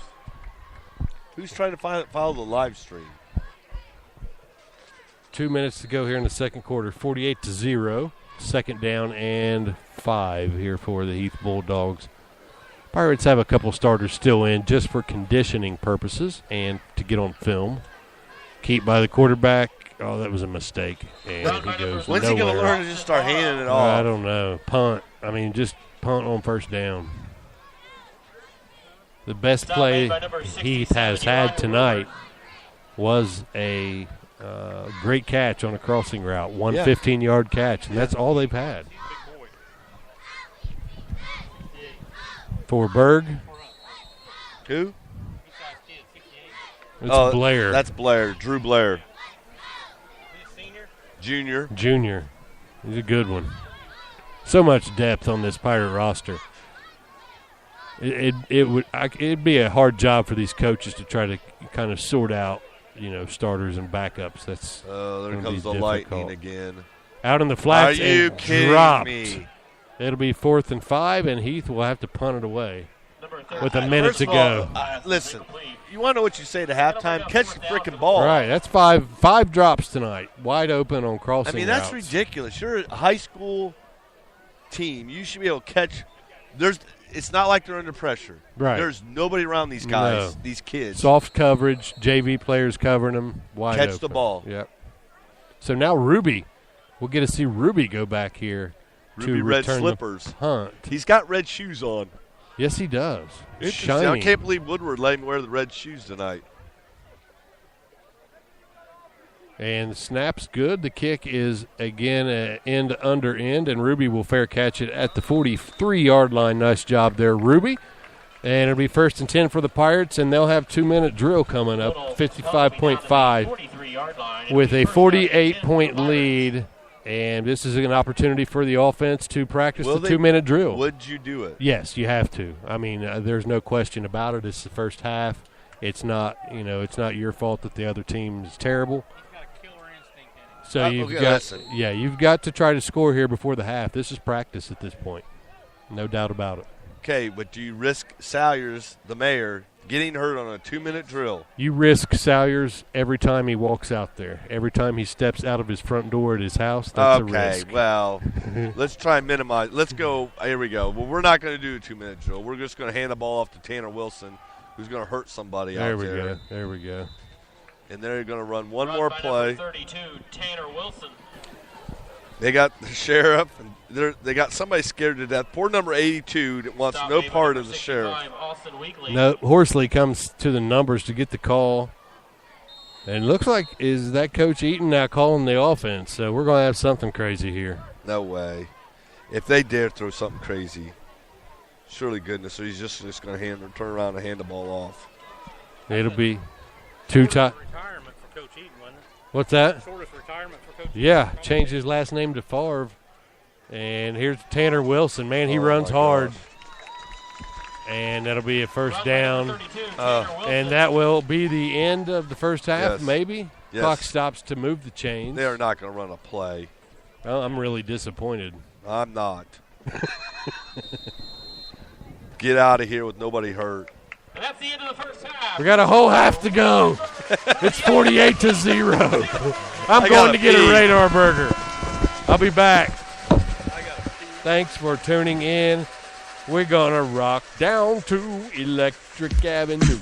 Who's trying to follow the live stream? 2 minutes to go here in the second quarter. 48-0. Second down and 5 here for the Heath Bulldogs. Pirates have a couple starters still in just for conditioning purposes and to get on film. Keep by the quarterback. Oh, that was a mistake. And he goes When's nowhere. he going to learn to just start handing it off? I don't know. Punt. I mean, just punt on first down. The best play Heath has had tonight was a great catch on a crossing route, 15-yard catch, and that's all they've had. For Burg. Who? It's Blair. That's Blair. Drew Blair. Junior. He's a good one. So much depth on this Pirate roster. It'd be a hard job for these coaches to try to kind of sort out, starters and backups. That's there comes the lightning again. Out in the flats. Are you and kidding dropped. me? It'll be 4th and 5, and Heath will have to punt it away with a minute to go. Listen, you want to know what you say to halftime? Catch the freaking ball. Right, that's five drops tonight, wide open on crossing. I mean, that's routes. ridiculous. You're a high school team. You should be able to catch. It's not like they're under pressure. Right. There's nobody around these guys, No. these kids. Soft coverage, JV players covering them, wide Catch open. the ball. Yep. So now Ruby, we'll get to see Ruby go back here Ruby to red return slippers. the punt. He's got red shoes on. Yes, he does. Interesting. I Shiny. can't believe Woodward let him wear the red shoes tonight. And the snap's good. The kick is, again, end under end, and Ruby will fair catch it at the 43-yard line. Nice job there, Ruby. And it'll be 1st and 10 for the Pirates, and they'll have 2-minute drill coming up, 55.5, with a 48-point lead. And this is an opportunity for the offense to practice the 2-minute drill. Would you do it? Yes, you have to. I mean, there's no question about it. It's the first half. It's not, it's not your fault that the other team is terrible. So you've got to try to score here before the half. This is practice at this point, no doubt about it. Okay, but do you risk Salyers, the mayor, getting hurt on a 2-minute drill? You risk Salyers every time he walks out there. Every time he steps out of his front door at his house, that's a risk. Okay, well, let's try and minimize. Let's go. Here we go. Well, we're not going to do a 2-minute drill. We're just going to hand the ball off to Tanner Wilson, who's going to hurt somebody out there. There we go. And they're going to run one more play. 32, Tanner Wilson. They got the sheriff, and they got somebody scared to death. Poor number 82 that wants no part of the sheriff. No, Horsley comes to the numbers to get the call. And it looks like, is that Coach Eaton now calling the offense? So we're going to have something crazy here. No way. If they dare throw something crazy, surely goodness, so he's just going to turn around and hand the ball off. It'll be two times. Retirement for Coach Eaton, wasn't it? What's that? Shortest retirement for Coach. Yeah, changed his last name to Favre. And here's Tanner Wilson. Man, he Oh, runs my hard. gosh. And that'll be a first Run down. number 32, Tanner Wilson. And that will be the end of the first half, Yes. maybe. Yes. Clock stops to move the chains. They are not going to run a play. Well, I'm really disappointed. I'm not. Get out of here with nobody hurt. And that's the end of the first half. We got a whole half to go. It's 48-0. I'm I going gotta to get pee. a radar burger. I'll be back. Thanks for tuning in. We're going to rock down to Electric Avenue.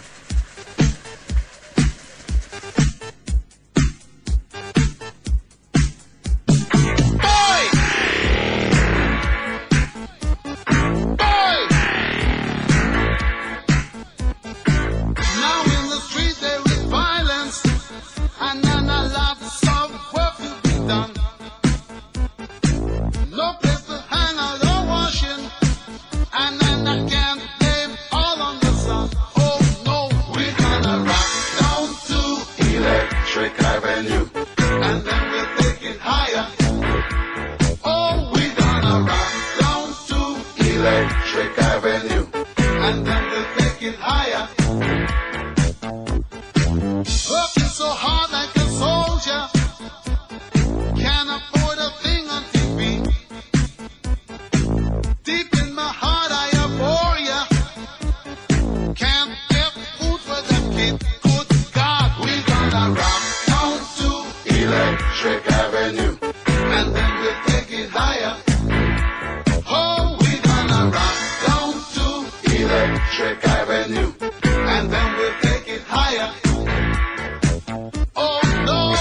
Now in the street there is violence, and then a lot of work to be done. No place to hang out or washing, and then I can't blame all on the sun. Oh no, we're gonna rock down to Electric Avenue, and then we'll take it higher. Oh, we're gonna rock down to Electric Avenue, and then we'll take it higher. Working so hard like a soldier, can't afford a thing on TV. Deep in my heart I abhor ya. Can't get food for the kid. Good God, we're gonna rock down to Electric Avenue, and then we'll take it higher. Oh, we're gonna rock down to Electric Avenue, and then we'll take it higher. Oh no!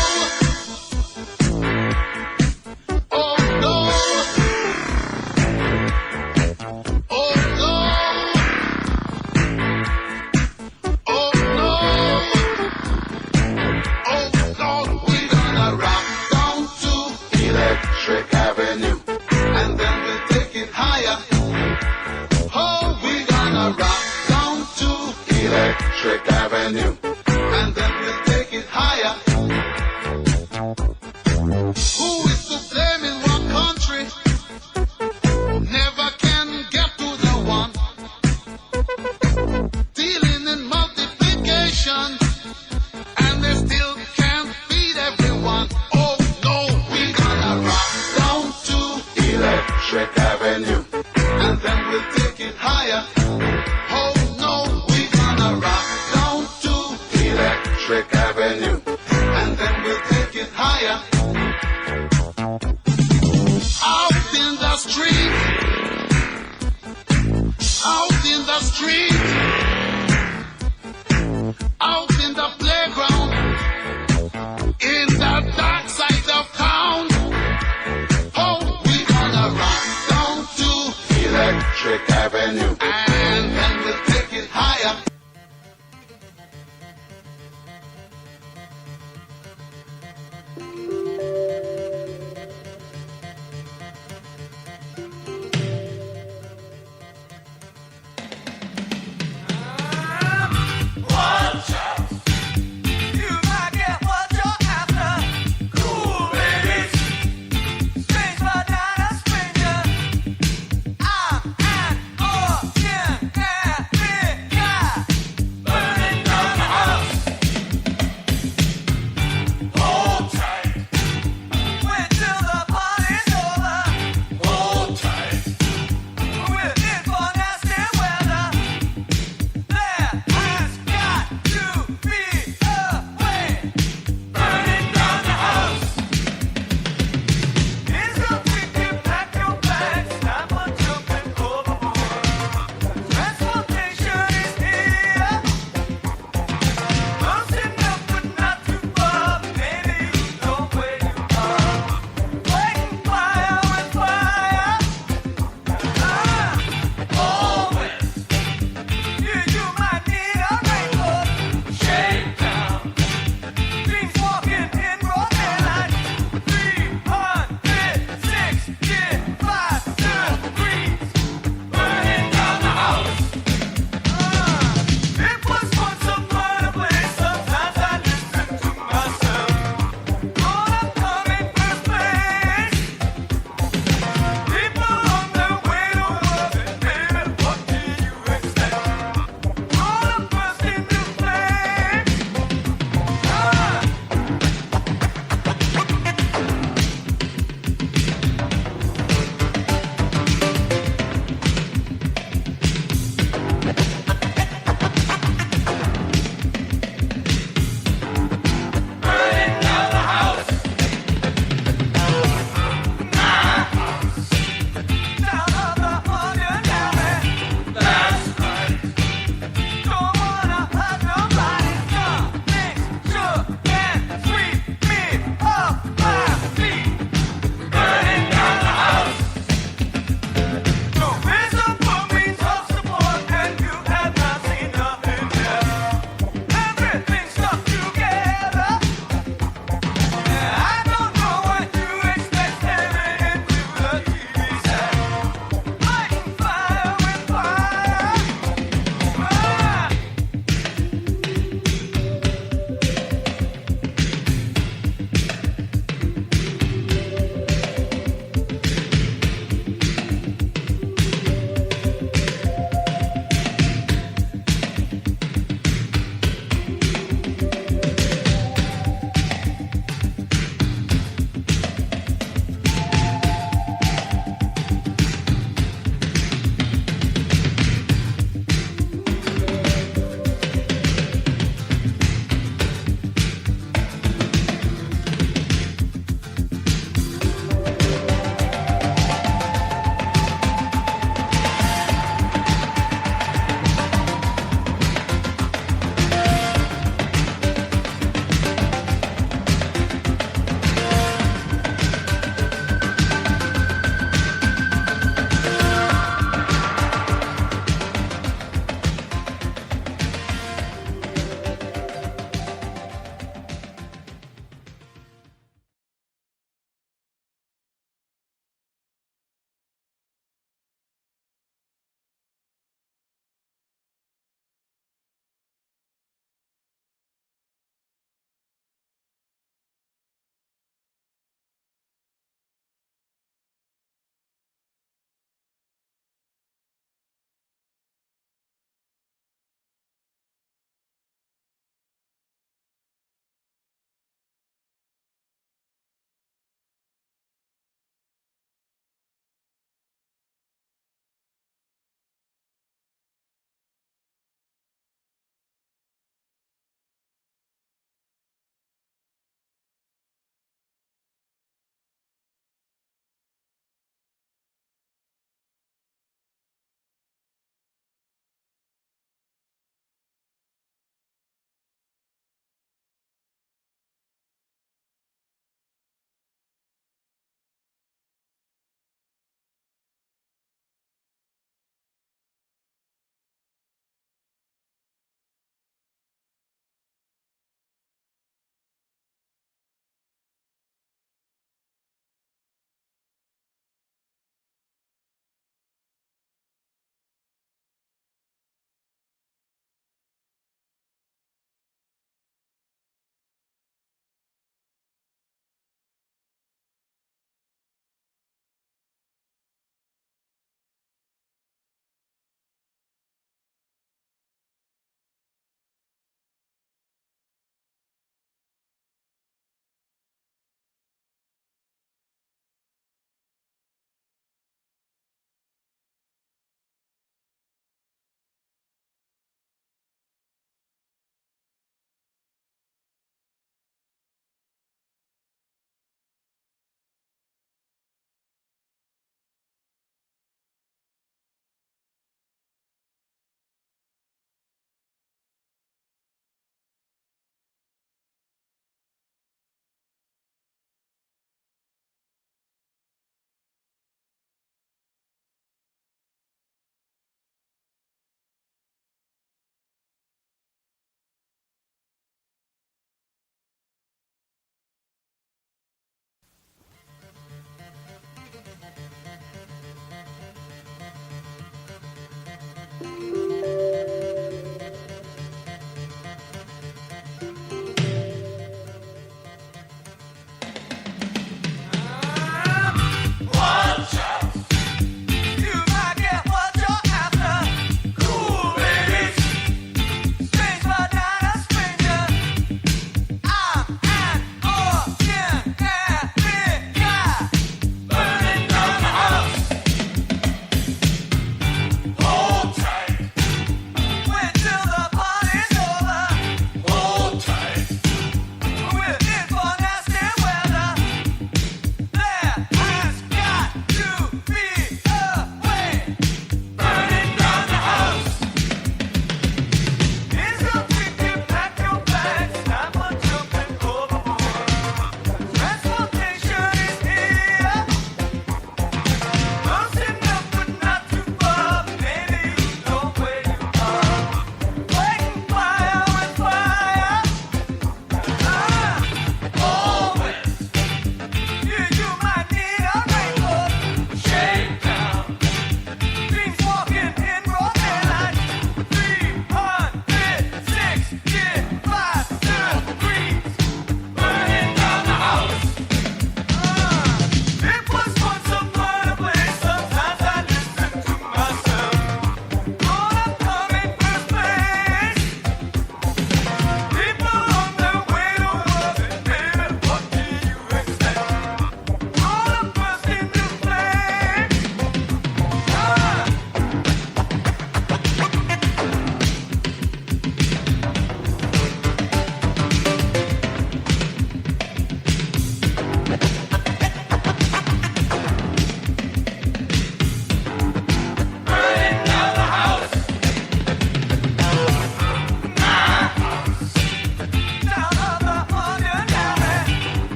Oh no! Oh no! Oh no! Oh Lord, we're gonna rock down to Electric Avenue, and then we'll take it higher. Oh, we're gonna rock down to Electric Avenue, and then we'll take it higher. Who is to blame in what country? Never can get to the one. Dealing in multiplication, and they still can't feed everyone. Oh no, we're gonna rock down to Electric Avenue, and then we'll take it higher. Oh no, we're gonna rock down to Electric Avenue, and then we'll take it higher. Out in the street, out in the street, out in the playground, in the dark side of town. Oh, we're gonna rock down to Electric Avenue, and then we'll take it higher.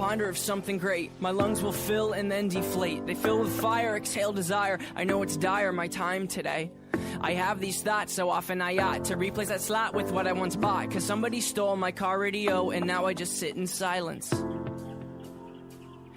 ponder of something great. My lungs will fill and then deflate. They fill with fire, exhale desire. I know it's dire, my time today. I have these thoughts so often I ought to replace that slot with what I once bought. Cause somebody stole my car radio and now I just sit in silence.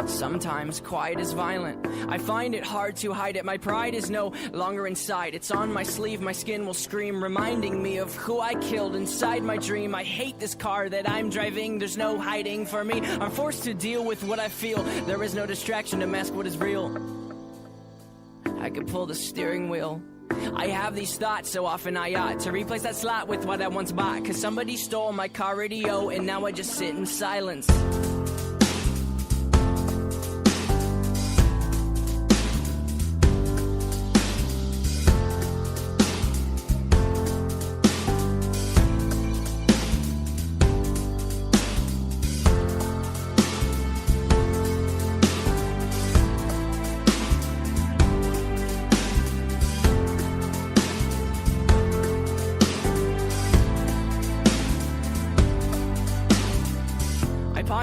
Sometimes quiet is violent. I find it hard to hide it. My pride is no longer inside. It's on my sleeve, my skin will scream, reminding me of who I killed inside my dream. I hate this car that I'm driving. There's no hiding for me. I'm forced to deal with what I feel. There is no distraction to mask what is real. I could pull the steering wheel. I have these thoughts so often I ought to replace that slot with what I once bought. Cause somebody stole my car radio and now I just sit in silence.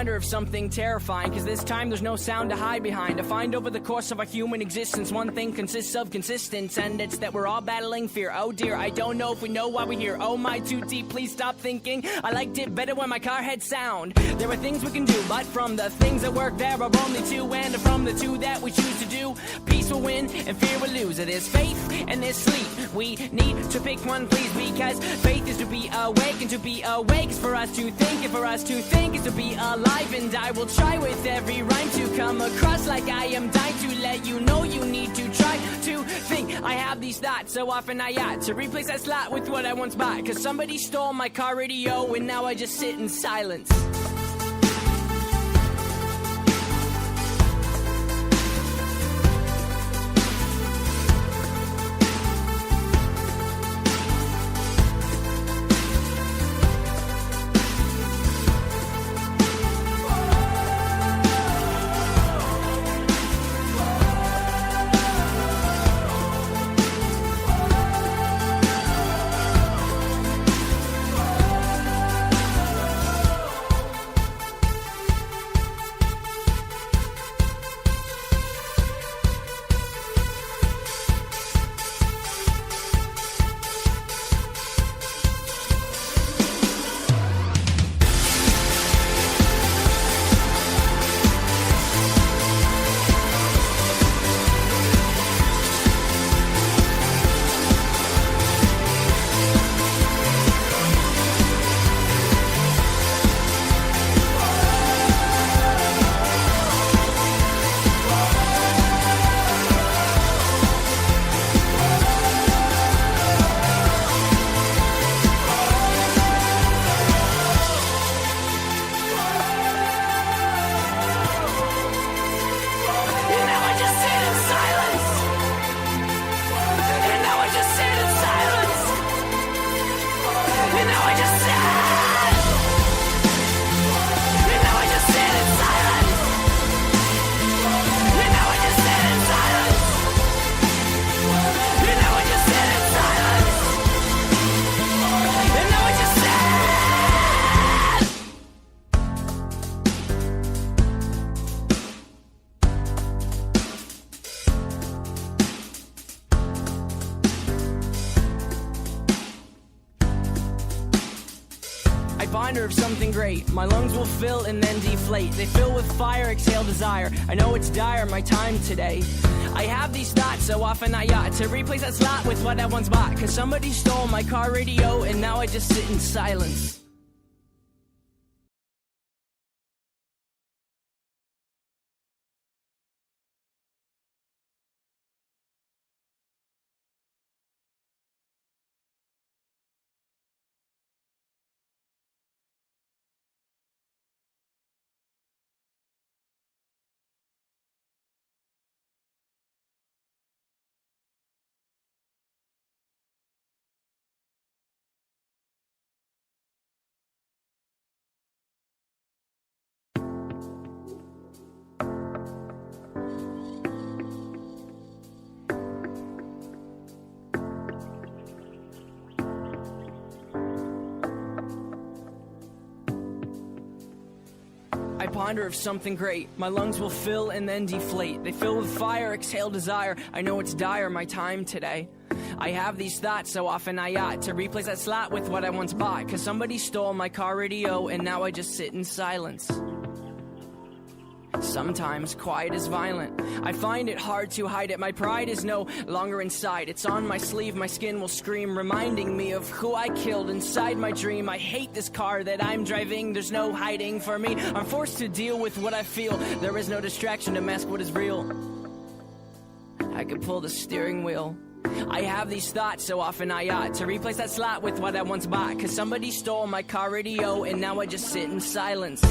Of something terrifying, cause this time there's no sound to hide behind. To find over the course of our human existence, one thing consists of consistence, and it's that we're all battling fear. Oh dear, I don't know if we know why we're here. Oh my, too deep, please stop thinking. I liked it better when my car had sound. There are things we can do, but from the things that work there are only two, and from the two that we choose to do, peace will win and fear will lose. There's faith and there's sleep. We need to pick one, please, because faith is to be awake, and to be awake is for us to think, and for us to think is to be alive. And I will try with every rhyme to come across like I am dying to let you know you need to try to think. I have these thoughts so often I ought to replace that slot with what I once bought. Cause somebody stole my car radio and now I just sit in silence. Binder of something great. My lungs will fill and then deflate. They fill with fire, exhale desire. I know it's dire, my time today. I have these thoughts so often I ought to replace that slot with what I once bought. Cause somebody stole my car radio and now I just sit in silence. ponder of something great. My lungs will fill and then deflate. They fill with fire, exhale desire. I know it's dire, my time today. I have these thoughts so often I ought to replace that slot with what I once bought. Cause somebody stole my car radio and now I just sit in silence. Sometimes quiet is violent. I find it hard to hide it. My pride is no longer inside. It's on my sleeve, my skin will scream, reminding me of who I killed inside my dream. I hate this car that I'm driving. There's no hiding for me. I'm forced to deal with what I feel. There is no distraction to mask what is real. I could pull the steering wheel. I have these thoughts so often I ought to replace that slot with what I once bought. Cause somebody stole my car radio and now I just sit in silence.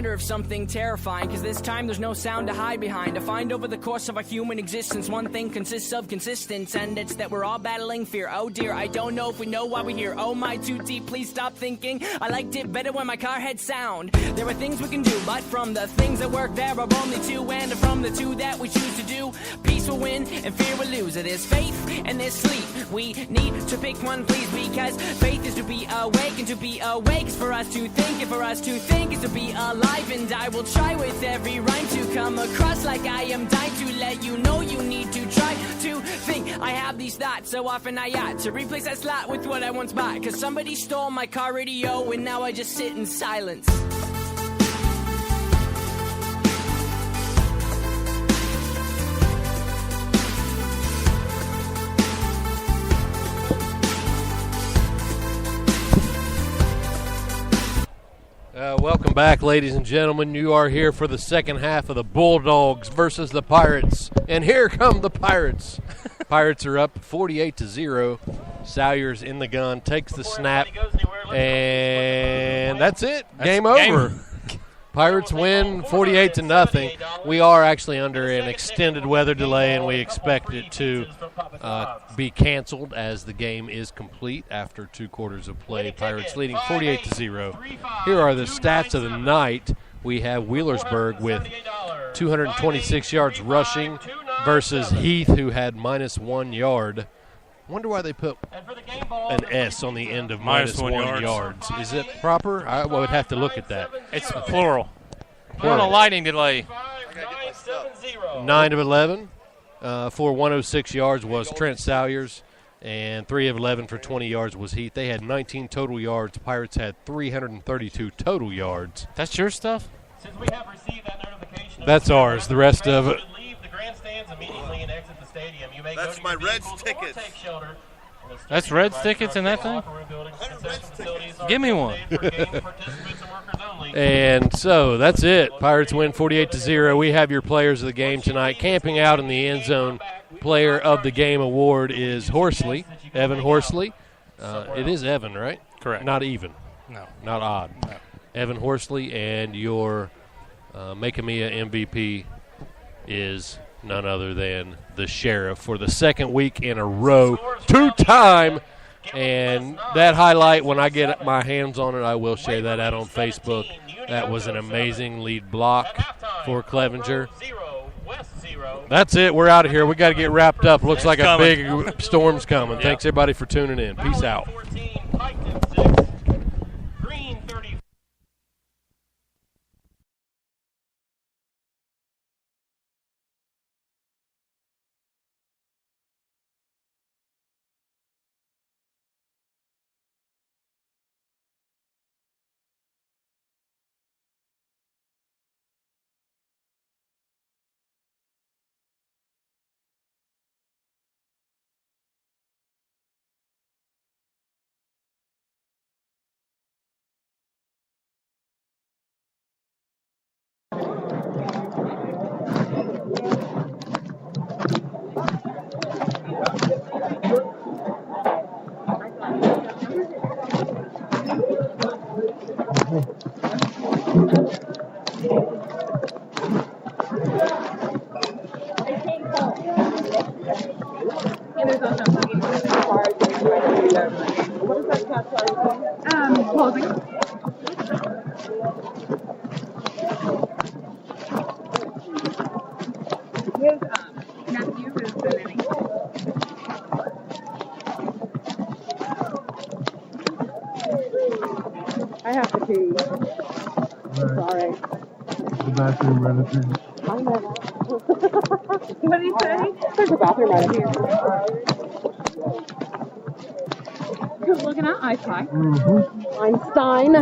Of something terrifying, cause this time there's no sound to hide behind. To find over the course of our human existence, one thing consists of consistence, and it's that we're all battling fear. Oh dear, I don't know if we know why we're here. Oh my, too deep, please stop thinking. I liked it better when my car had sound. There are things we can do, but from the things that work there are only two, and from the two that we choose to do, peace will win and fear will lose. There's faith and there's sleep. We need to pick one, please, because faith is to be awake, and to be awake is for us to think, and for us to think is to be alive. And I will try with every rhyme to come across like I am dying to let you know you need to try to think. I have these thoughts so often I ought to replace that slot with what I once bought. Cause somebody stole my car radio and now I just sit in silence. Welcome back, ladies and gentlemen. You are here for the second half of the Bulldogs versus the Pirates. And here come the Pirates. Pirates are up 48-0. Salyers in the gun, takes the snap, and that's it. Game over. Pirates win 48-0. We are actually under an extended weather delay, and we expect it to be canceled as the game is complete after 2 quarters of play. Pirates leading 48-0. Here are the stats of the night. We have Wheelersburg with 226 yards rushing versus Heath, who had -1 yard. Wonder why they put an S on the end of -1 yards. Is it proper? I would have to look at that. It's plural. We're on a lightning delay. 9 of 11 for 106 yards was Trent Salyers, and 3 of 11 for 20 yards was Heath. They had 19 total yards. Pirates had 332 total yards. That's your stuff? Since we have received that notification, that's ours. The rest of it. Leave the grandstands immediately and exit the stadium. You may That's go to my your Reds vehicles tickets. or take shelter. That's Reds tickets in that thing? Give me one. And so that's it. Pirates win 48-0. We have your players of the game tonight. Camping out in the end zone, player of the game award is Horsley, Evan Horsley. It is Evan, right? Correct. Not even. No. Not odd. No. Evan Horsley, and your Make-A-Mia MVP is none other than the Sheriff for the second week in a row, 2-time. And that highlight, when I get my hands on it, I will share that out on Facebook. That was an amazing lead block for Clevenger. That's it. We're out of here. We got to get wrapped up. Looks like a big storm's coming. Thanks, everybody, for tuning in. Peace out. Closing. His nephew is the nanny. I have to pee. Sorry. The bathroom relative. What did he say? There's a bathroom right here. Good looking at Ice Pie. Einstein.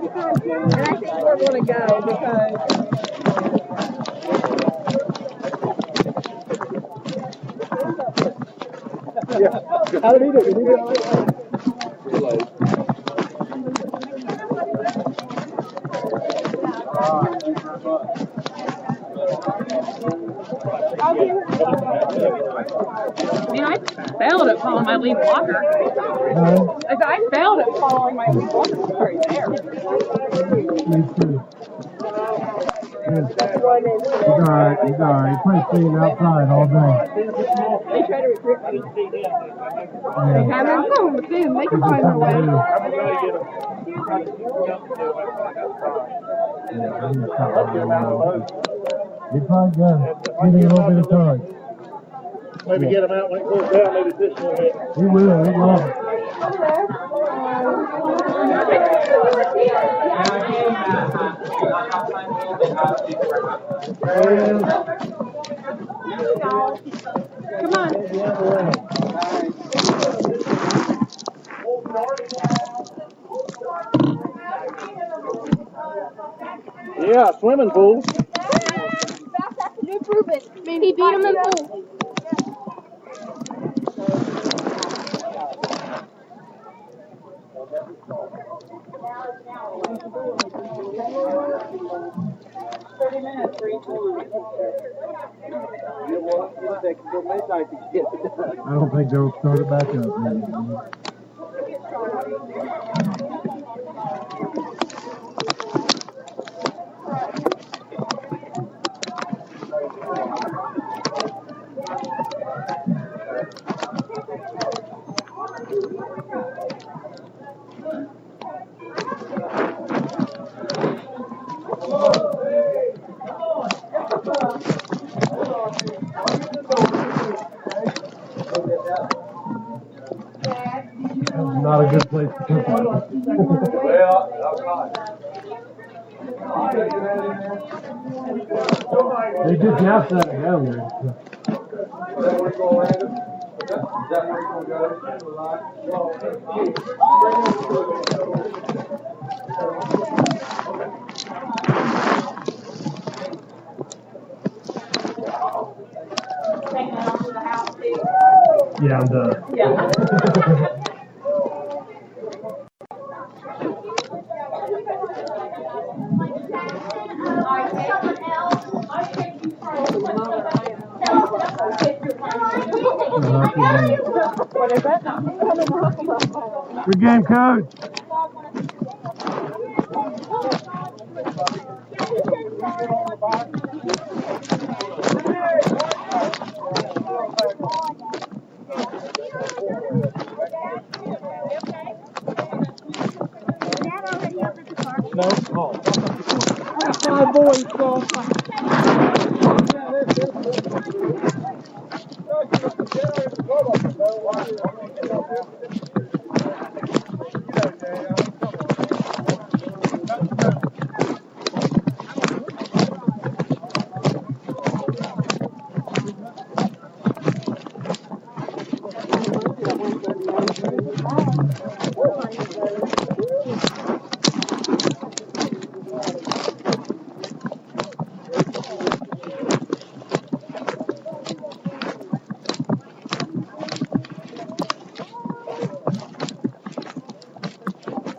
And I think we're going to go because How did he do? Did he do it? I mean, I failed at following my lead blocker. I failed at following my lead blocker. Sorry, there. Me too. He's alright, he's alright. He plays staying outside all day. They try to recruit me. They have their phone, but then they can find their way. He's probably good. Give him a little bit of time. Maybe get him out when it cools down, maybe this one. He will, he will. Come on. Yeah, swimming pool. That's a new improvement. Maybe he beat him in pool. I don't think they'll start it back up. Man. Not a good place to cook. They did the outside earlier. Yeah, I'm done. Yeah. Good game, coach. No, call. Five boys, so.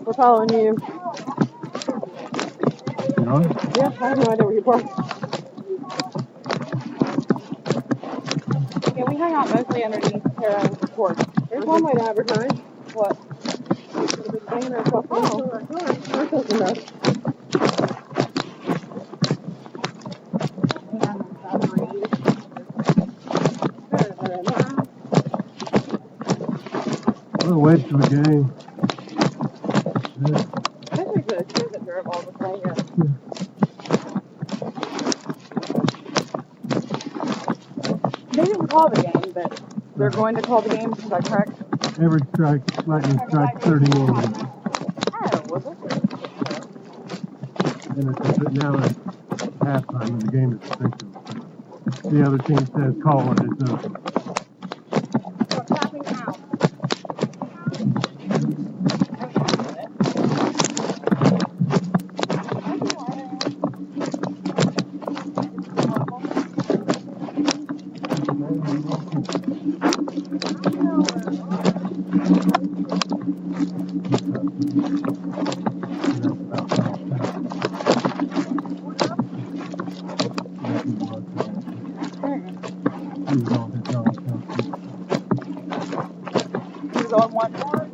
We're following you. You know? Yeah, I have no idea where you parked. Yeah, we hang out mostly underneath Tara's porch. There's one way to advertise. What? Hanging our stuff. Oh, that's close enough. We'll wait till the game. Especially for the kids that drove all the way here. They didn't call the game, but they're going to call the game. Is that correct? Every strike, lightning strike 30 more. Oh, was it? And it's now at halftime and the game is official. The other team says call it, it's over. What's happening now? He's on one more.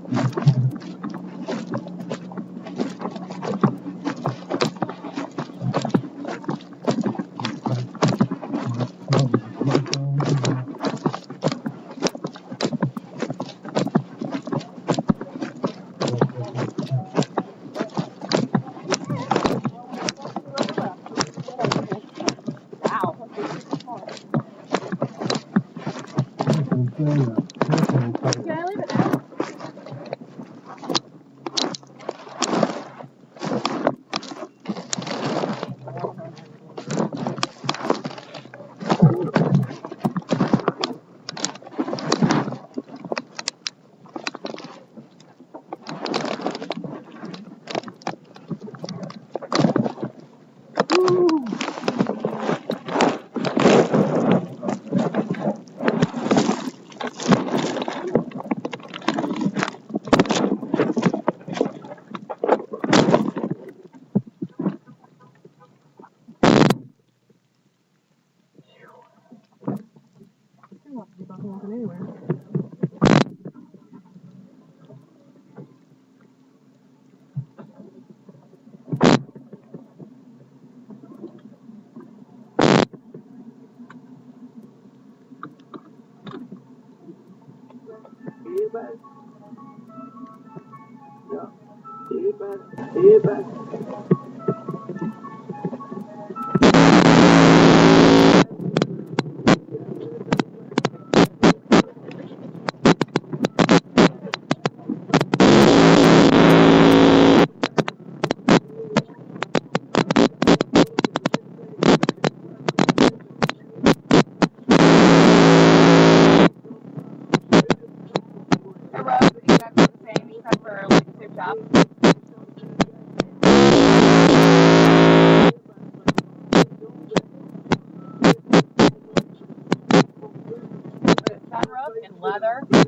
Leather, and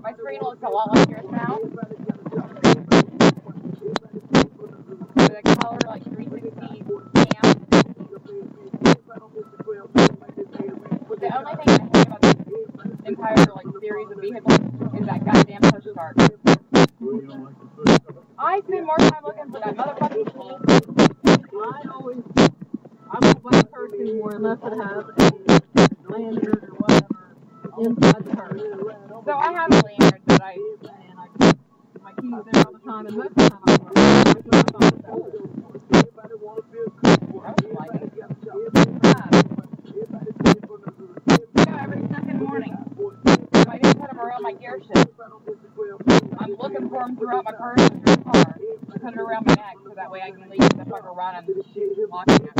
my screen looks a lot like yours now. The color like 360 cam. The only thing I hate about this entire series of vehicles is that goddamn push start. I spend more time looking for that motherfucking key. I won't buy a purse anymore unless it has a lanyard or whatever inside the purse. So I have a lanyard that my keys there all the time, and most of the time I every second morning. If I didn't put them around my gear shift, I'm looking for them throughout my purse and through the car. I put it around my neck so that way I can leave the fucker running, locking it.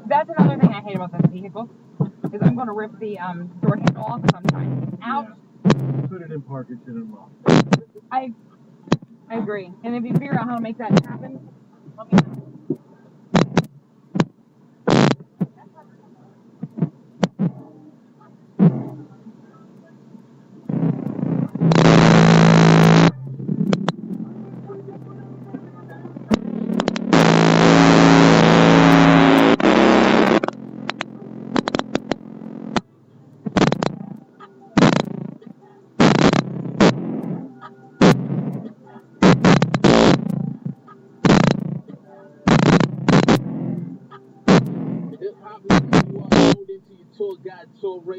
That's another thing I hate about this vehicle, is I'm going to rip the door handle off sometime. Ouch. Put it in park and sit in lock. I agree. And if you figure out how to make that happen, let me know.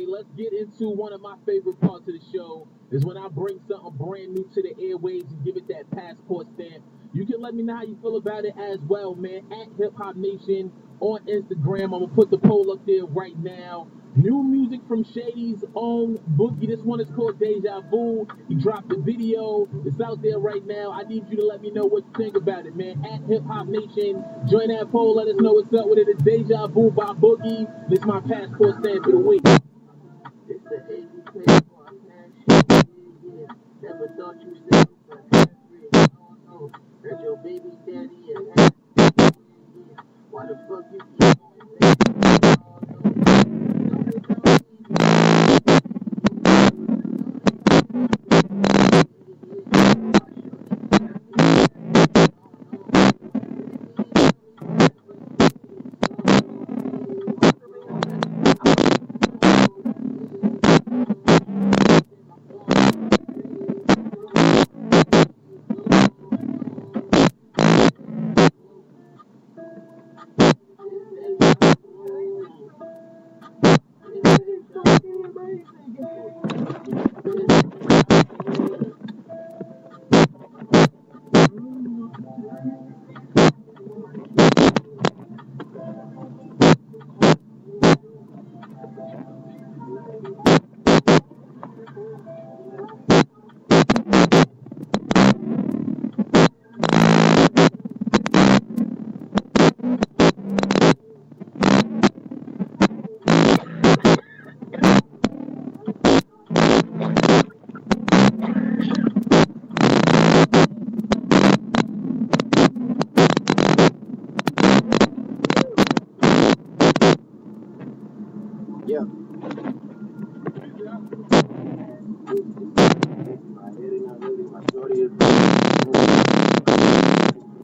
Let's get into one of my favorite parts of the show is when I bring something brand new to the airwaves and give it that passport stamp. You can let me know how you feel about it as well, man. At Hip Hop Nation on Instagram. I'm gonna put the poll up there right now. New music from Shady's own Boogie. This one is called Deja Vu. He dropped the video. It's out there right now. I need you to let me know what you think about it, man. At Hip Hop Nation. Join that poll. Let us know what's up with it. It's Deja Vu by Boogie. This is my passport stamp of the week. It's the education for a passion. Never thought you said that your baby daddy is why the fuck you keep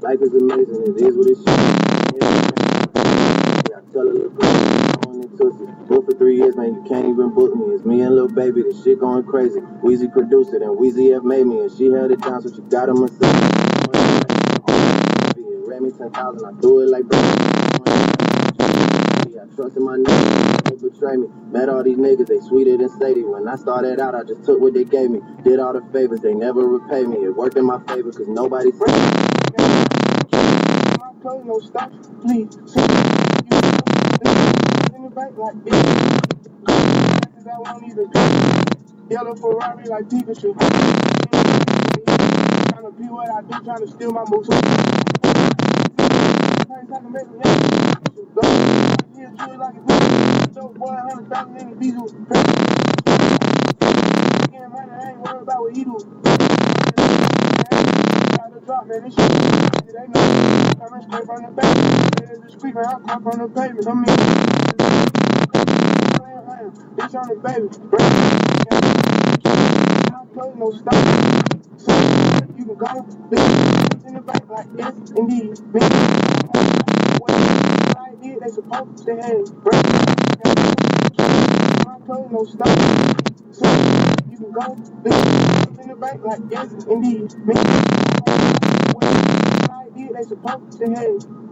Life is amazing, it is what it should. I tell a little girl, going into it. Booked for 3 years, man, you can't even book me. It's me and Lil Baby, this shit going crazy. Weezy produced it, and Weezy F made me, and she held it down, so she got him a set. It ran me 10,000, I threw it like I trusted my niggas, don't betray me. Met all these niggas, they sweeter than Sadie. When I started out, I just took what they gave me. Did all the favors, they never repay me. It worked in my favor, cause nobody's no stop, please. In the back like this. I won't even yellow Ferrari like Pikachu. Trying to be what I do, trying to steal my moves. Boy, 100,000 in the diesel. I ain't worried about what he do. Drop, man, this shit, it ain't no coming straight from the back. It's just creeping, I come from the pavement. I mean, bitch on the baby. I'm putting no stop. So you can go, bitch, in the back like yes, indeed, bitch. What I did, they supposed to have. I'm putting no stop. So you can go, bitch, in the back like yes, indeed, bitch. What I did, they supposed to have.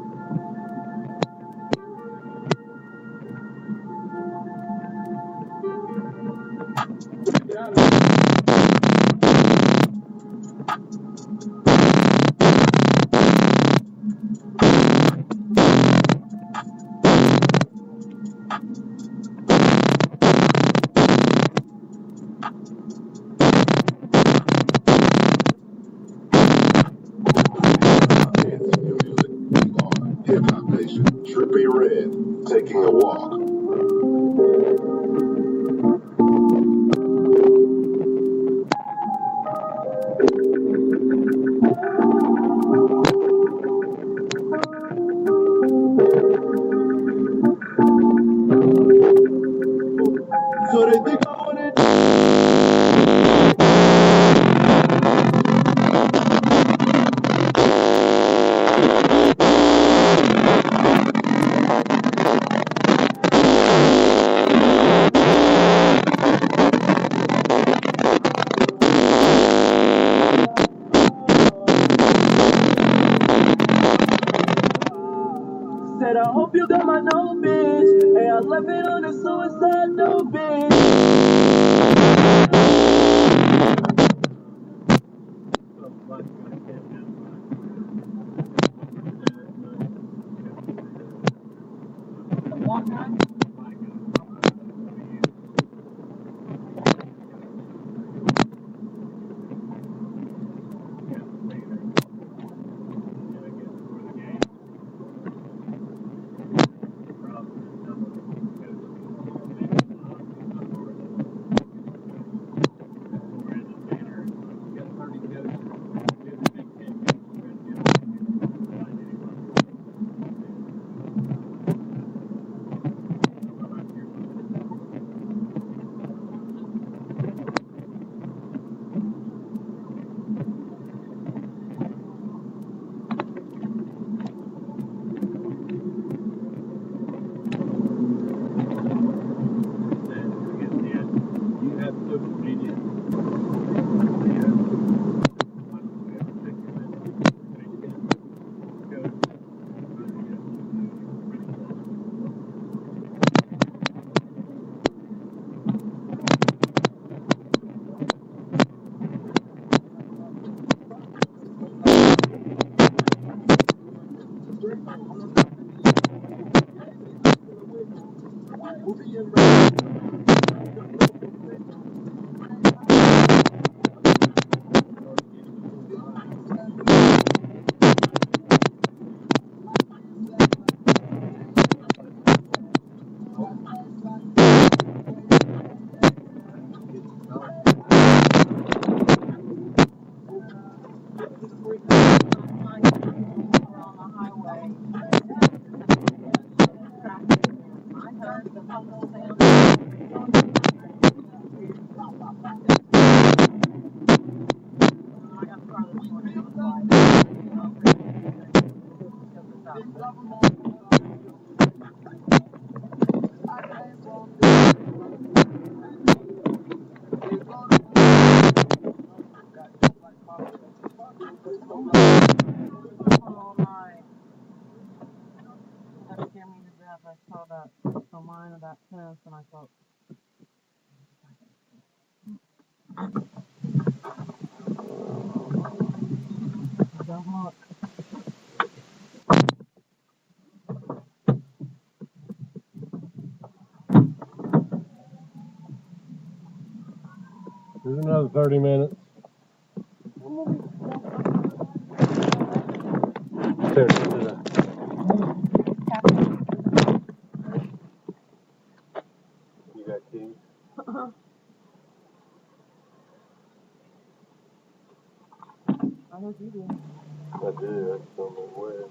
Hip-hop Nation, Trippy Red, taking a walk. So they think I want it. Said I hope you got my no bitch. Hey, I left it on the suicide note, bitch. I saw that on mine of that fence and I thought, don't look. There's another 30 minutes. There, you got keys? I heard you did. I did. I just don't know where.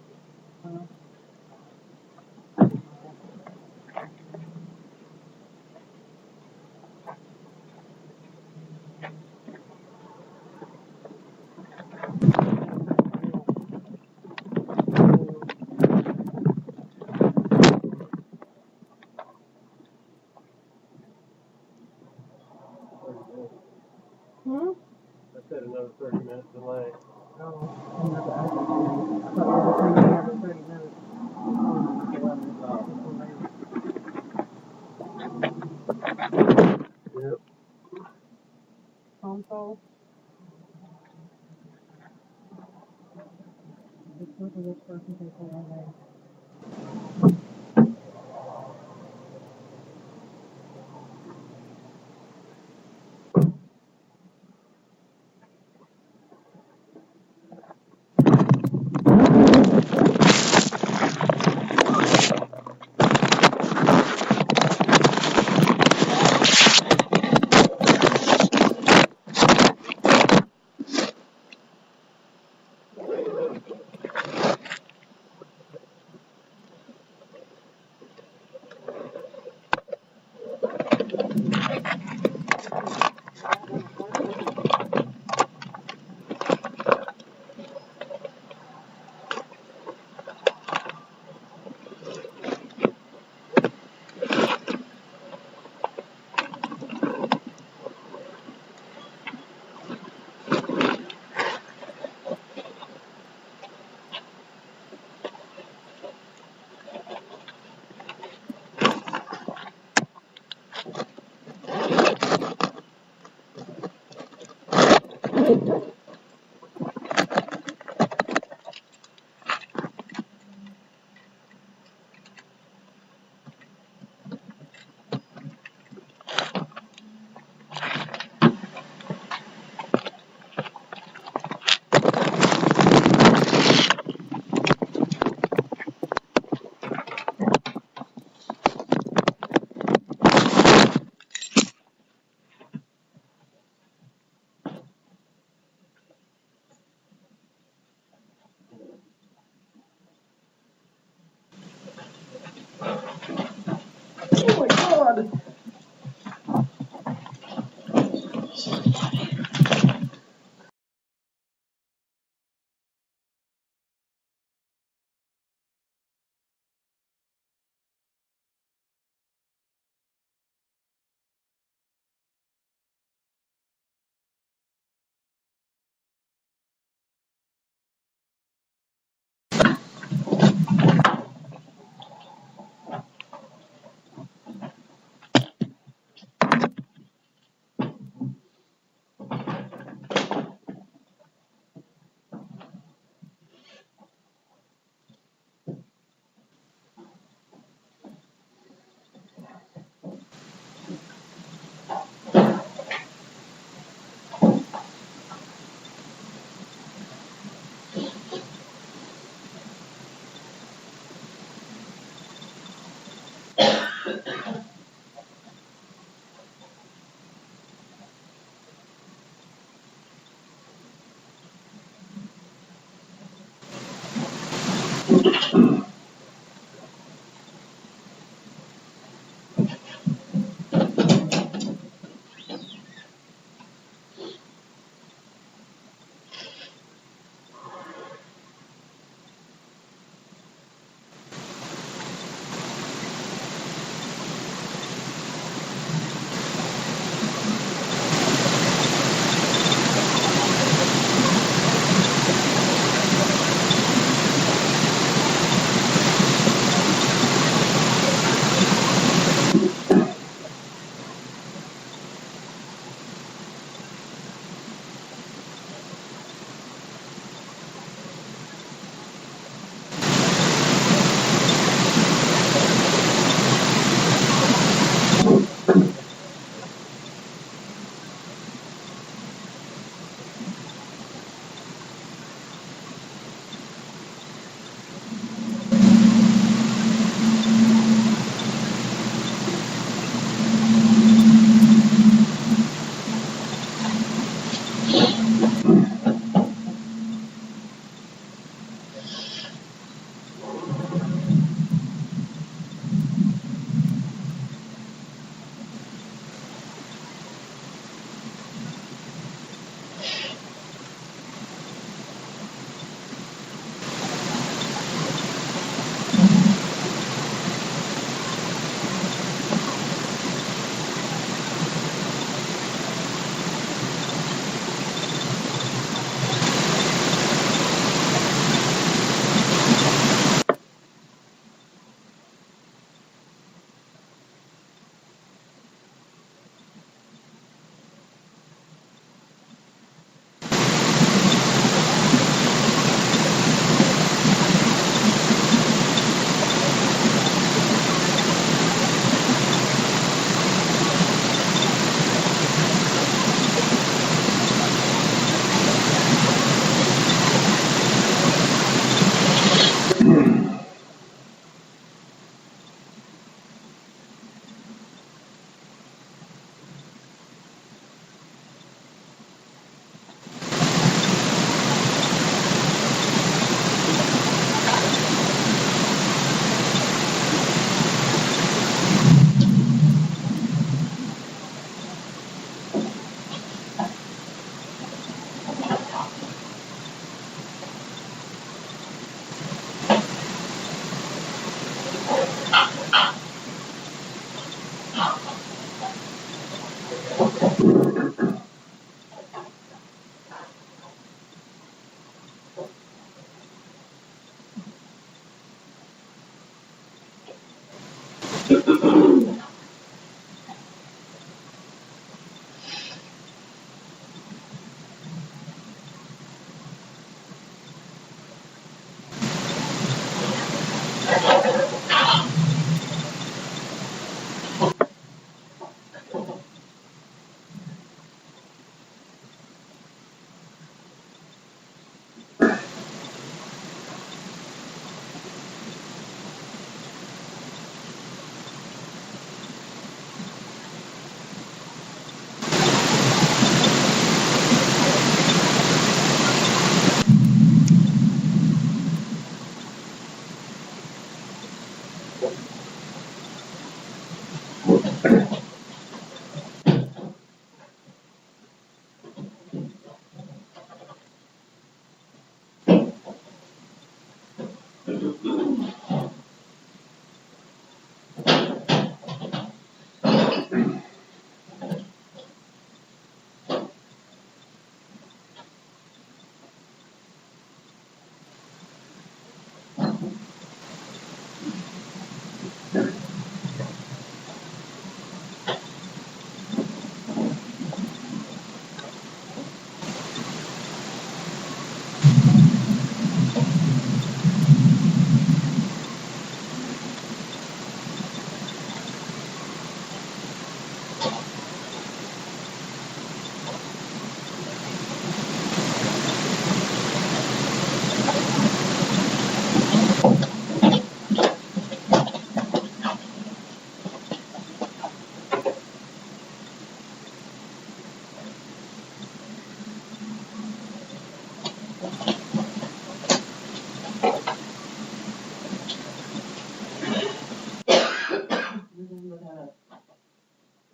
Hmm? I said another 30-minute delay. Oh, another 30 minutes. Yep. Console. This person takes a long way. Oh my God!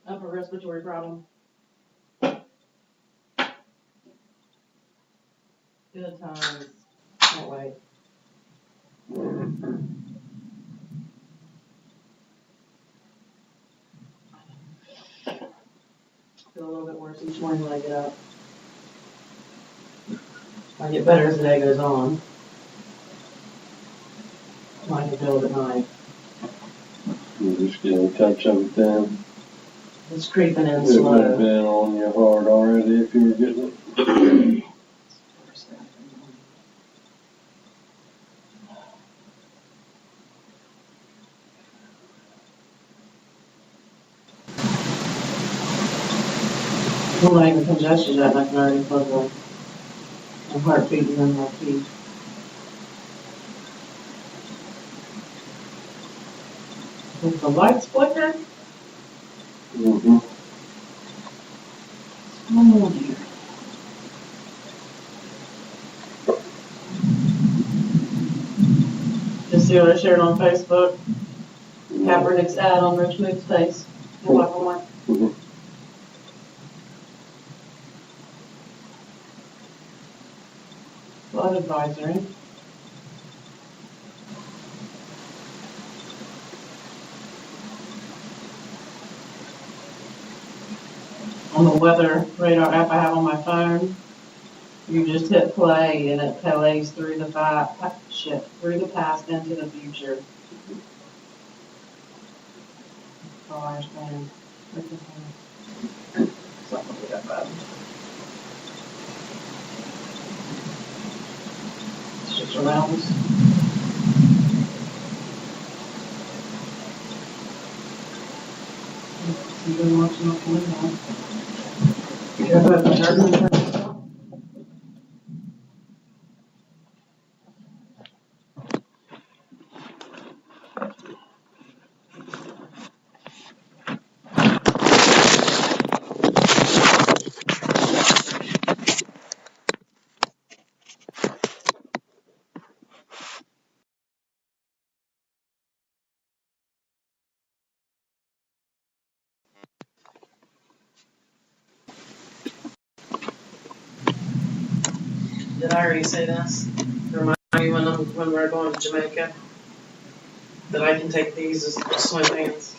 Upper respiratory problem. Good times. Can't wait. Feel a little bit worse each morning when I get up. I get better as the day goes on. I can feel it at night. You're just getting a touch of it then. It's creeping in It would slow. have been on your heart already if you were getting it. I'm not even congested yet, and I can already feel the heart beating in my feet. If the lights flicker, Mm-hmm. oh dear. Just see what I shared on Facebook? Kaepernick's ad on Rich Mood's face. In black and white. Mm-hmm. Flood advisory. On the weather radar app I have on my phone, you just hit play and it plays through the through the past into the future. That's all I understand. It's not gonna be that bad. It's just around us. You've been watching off the window. Yeah, but the curtain. Did I already say this? Remind me when we're going to Jamaica that I can take these as swim hands.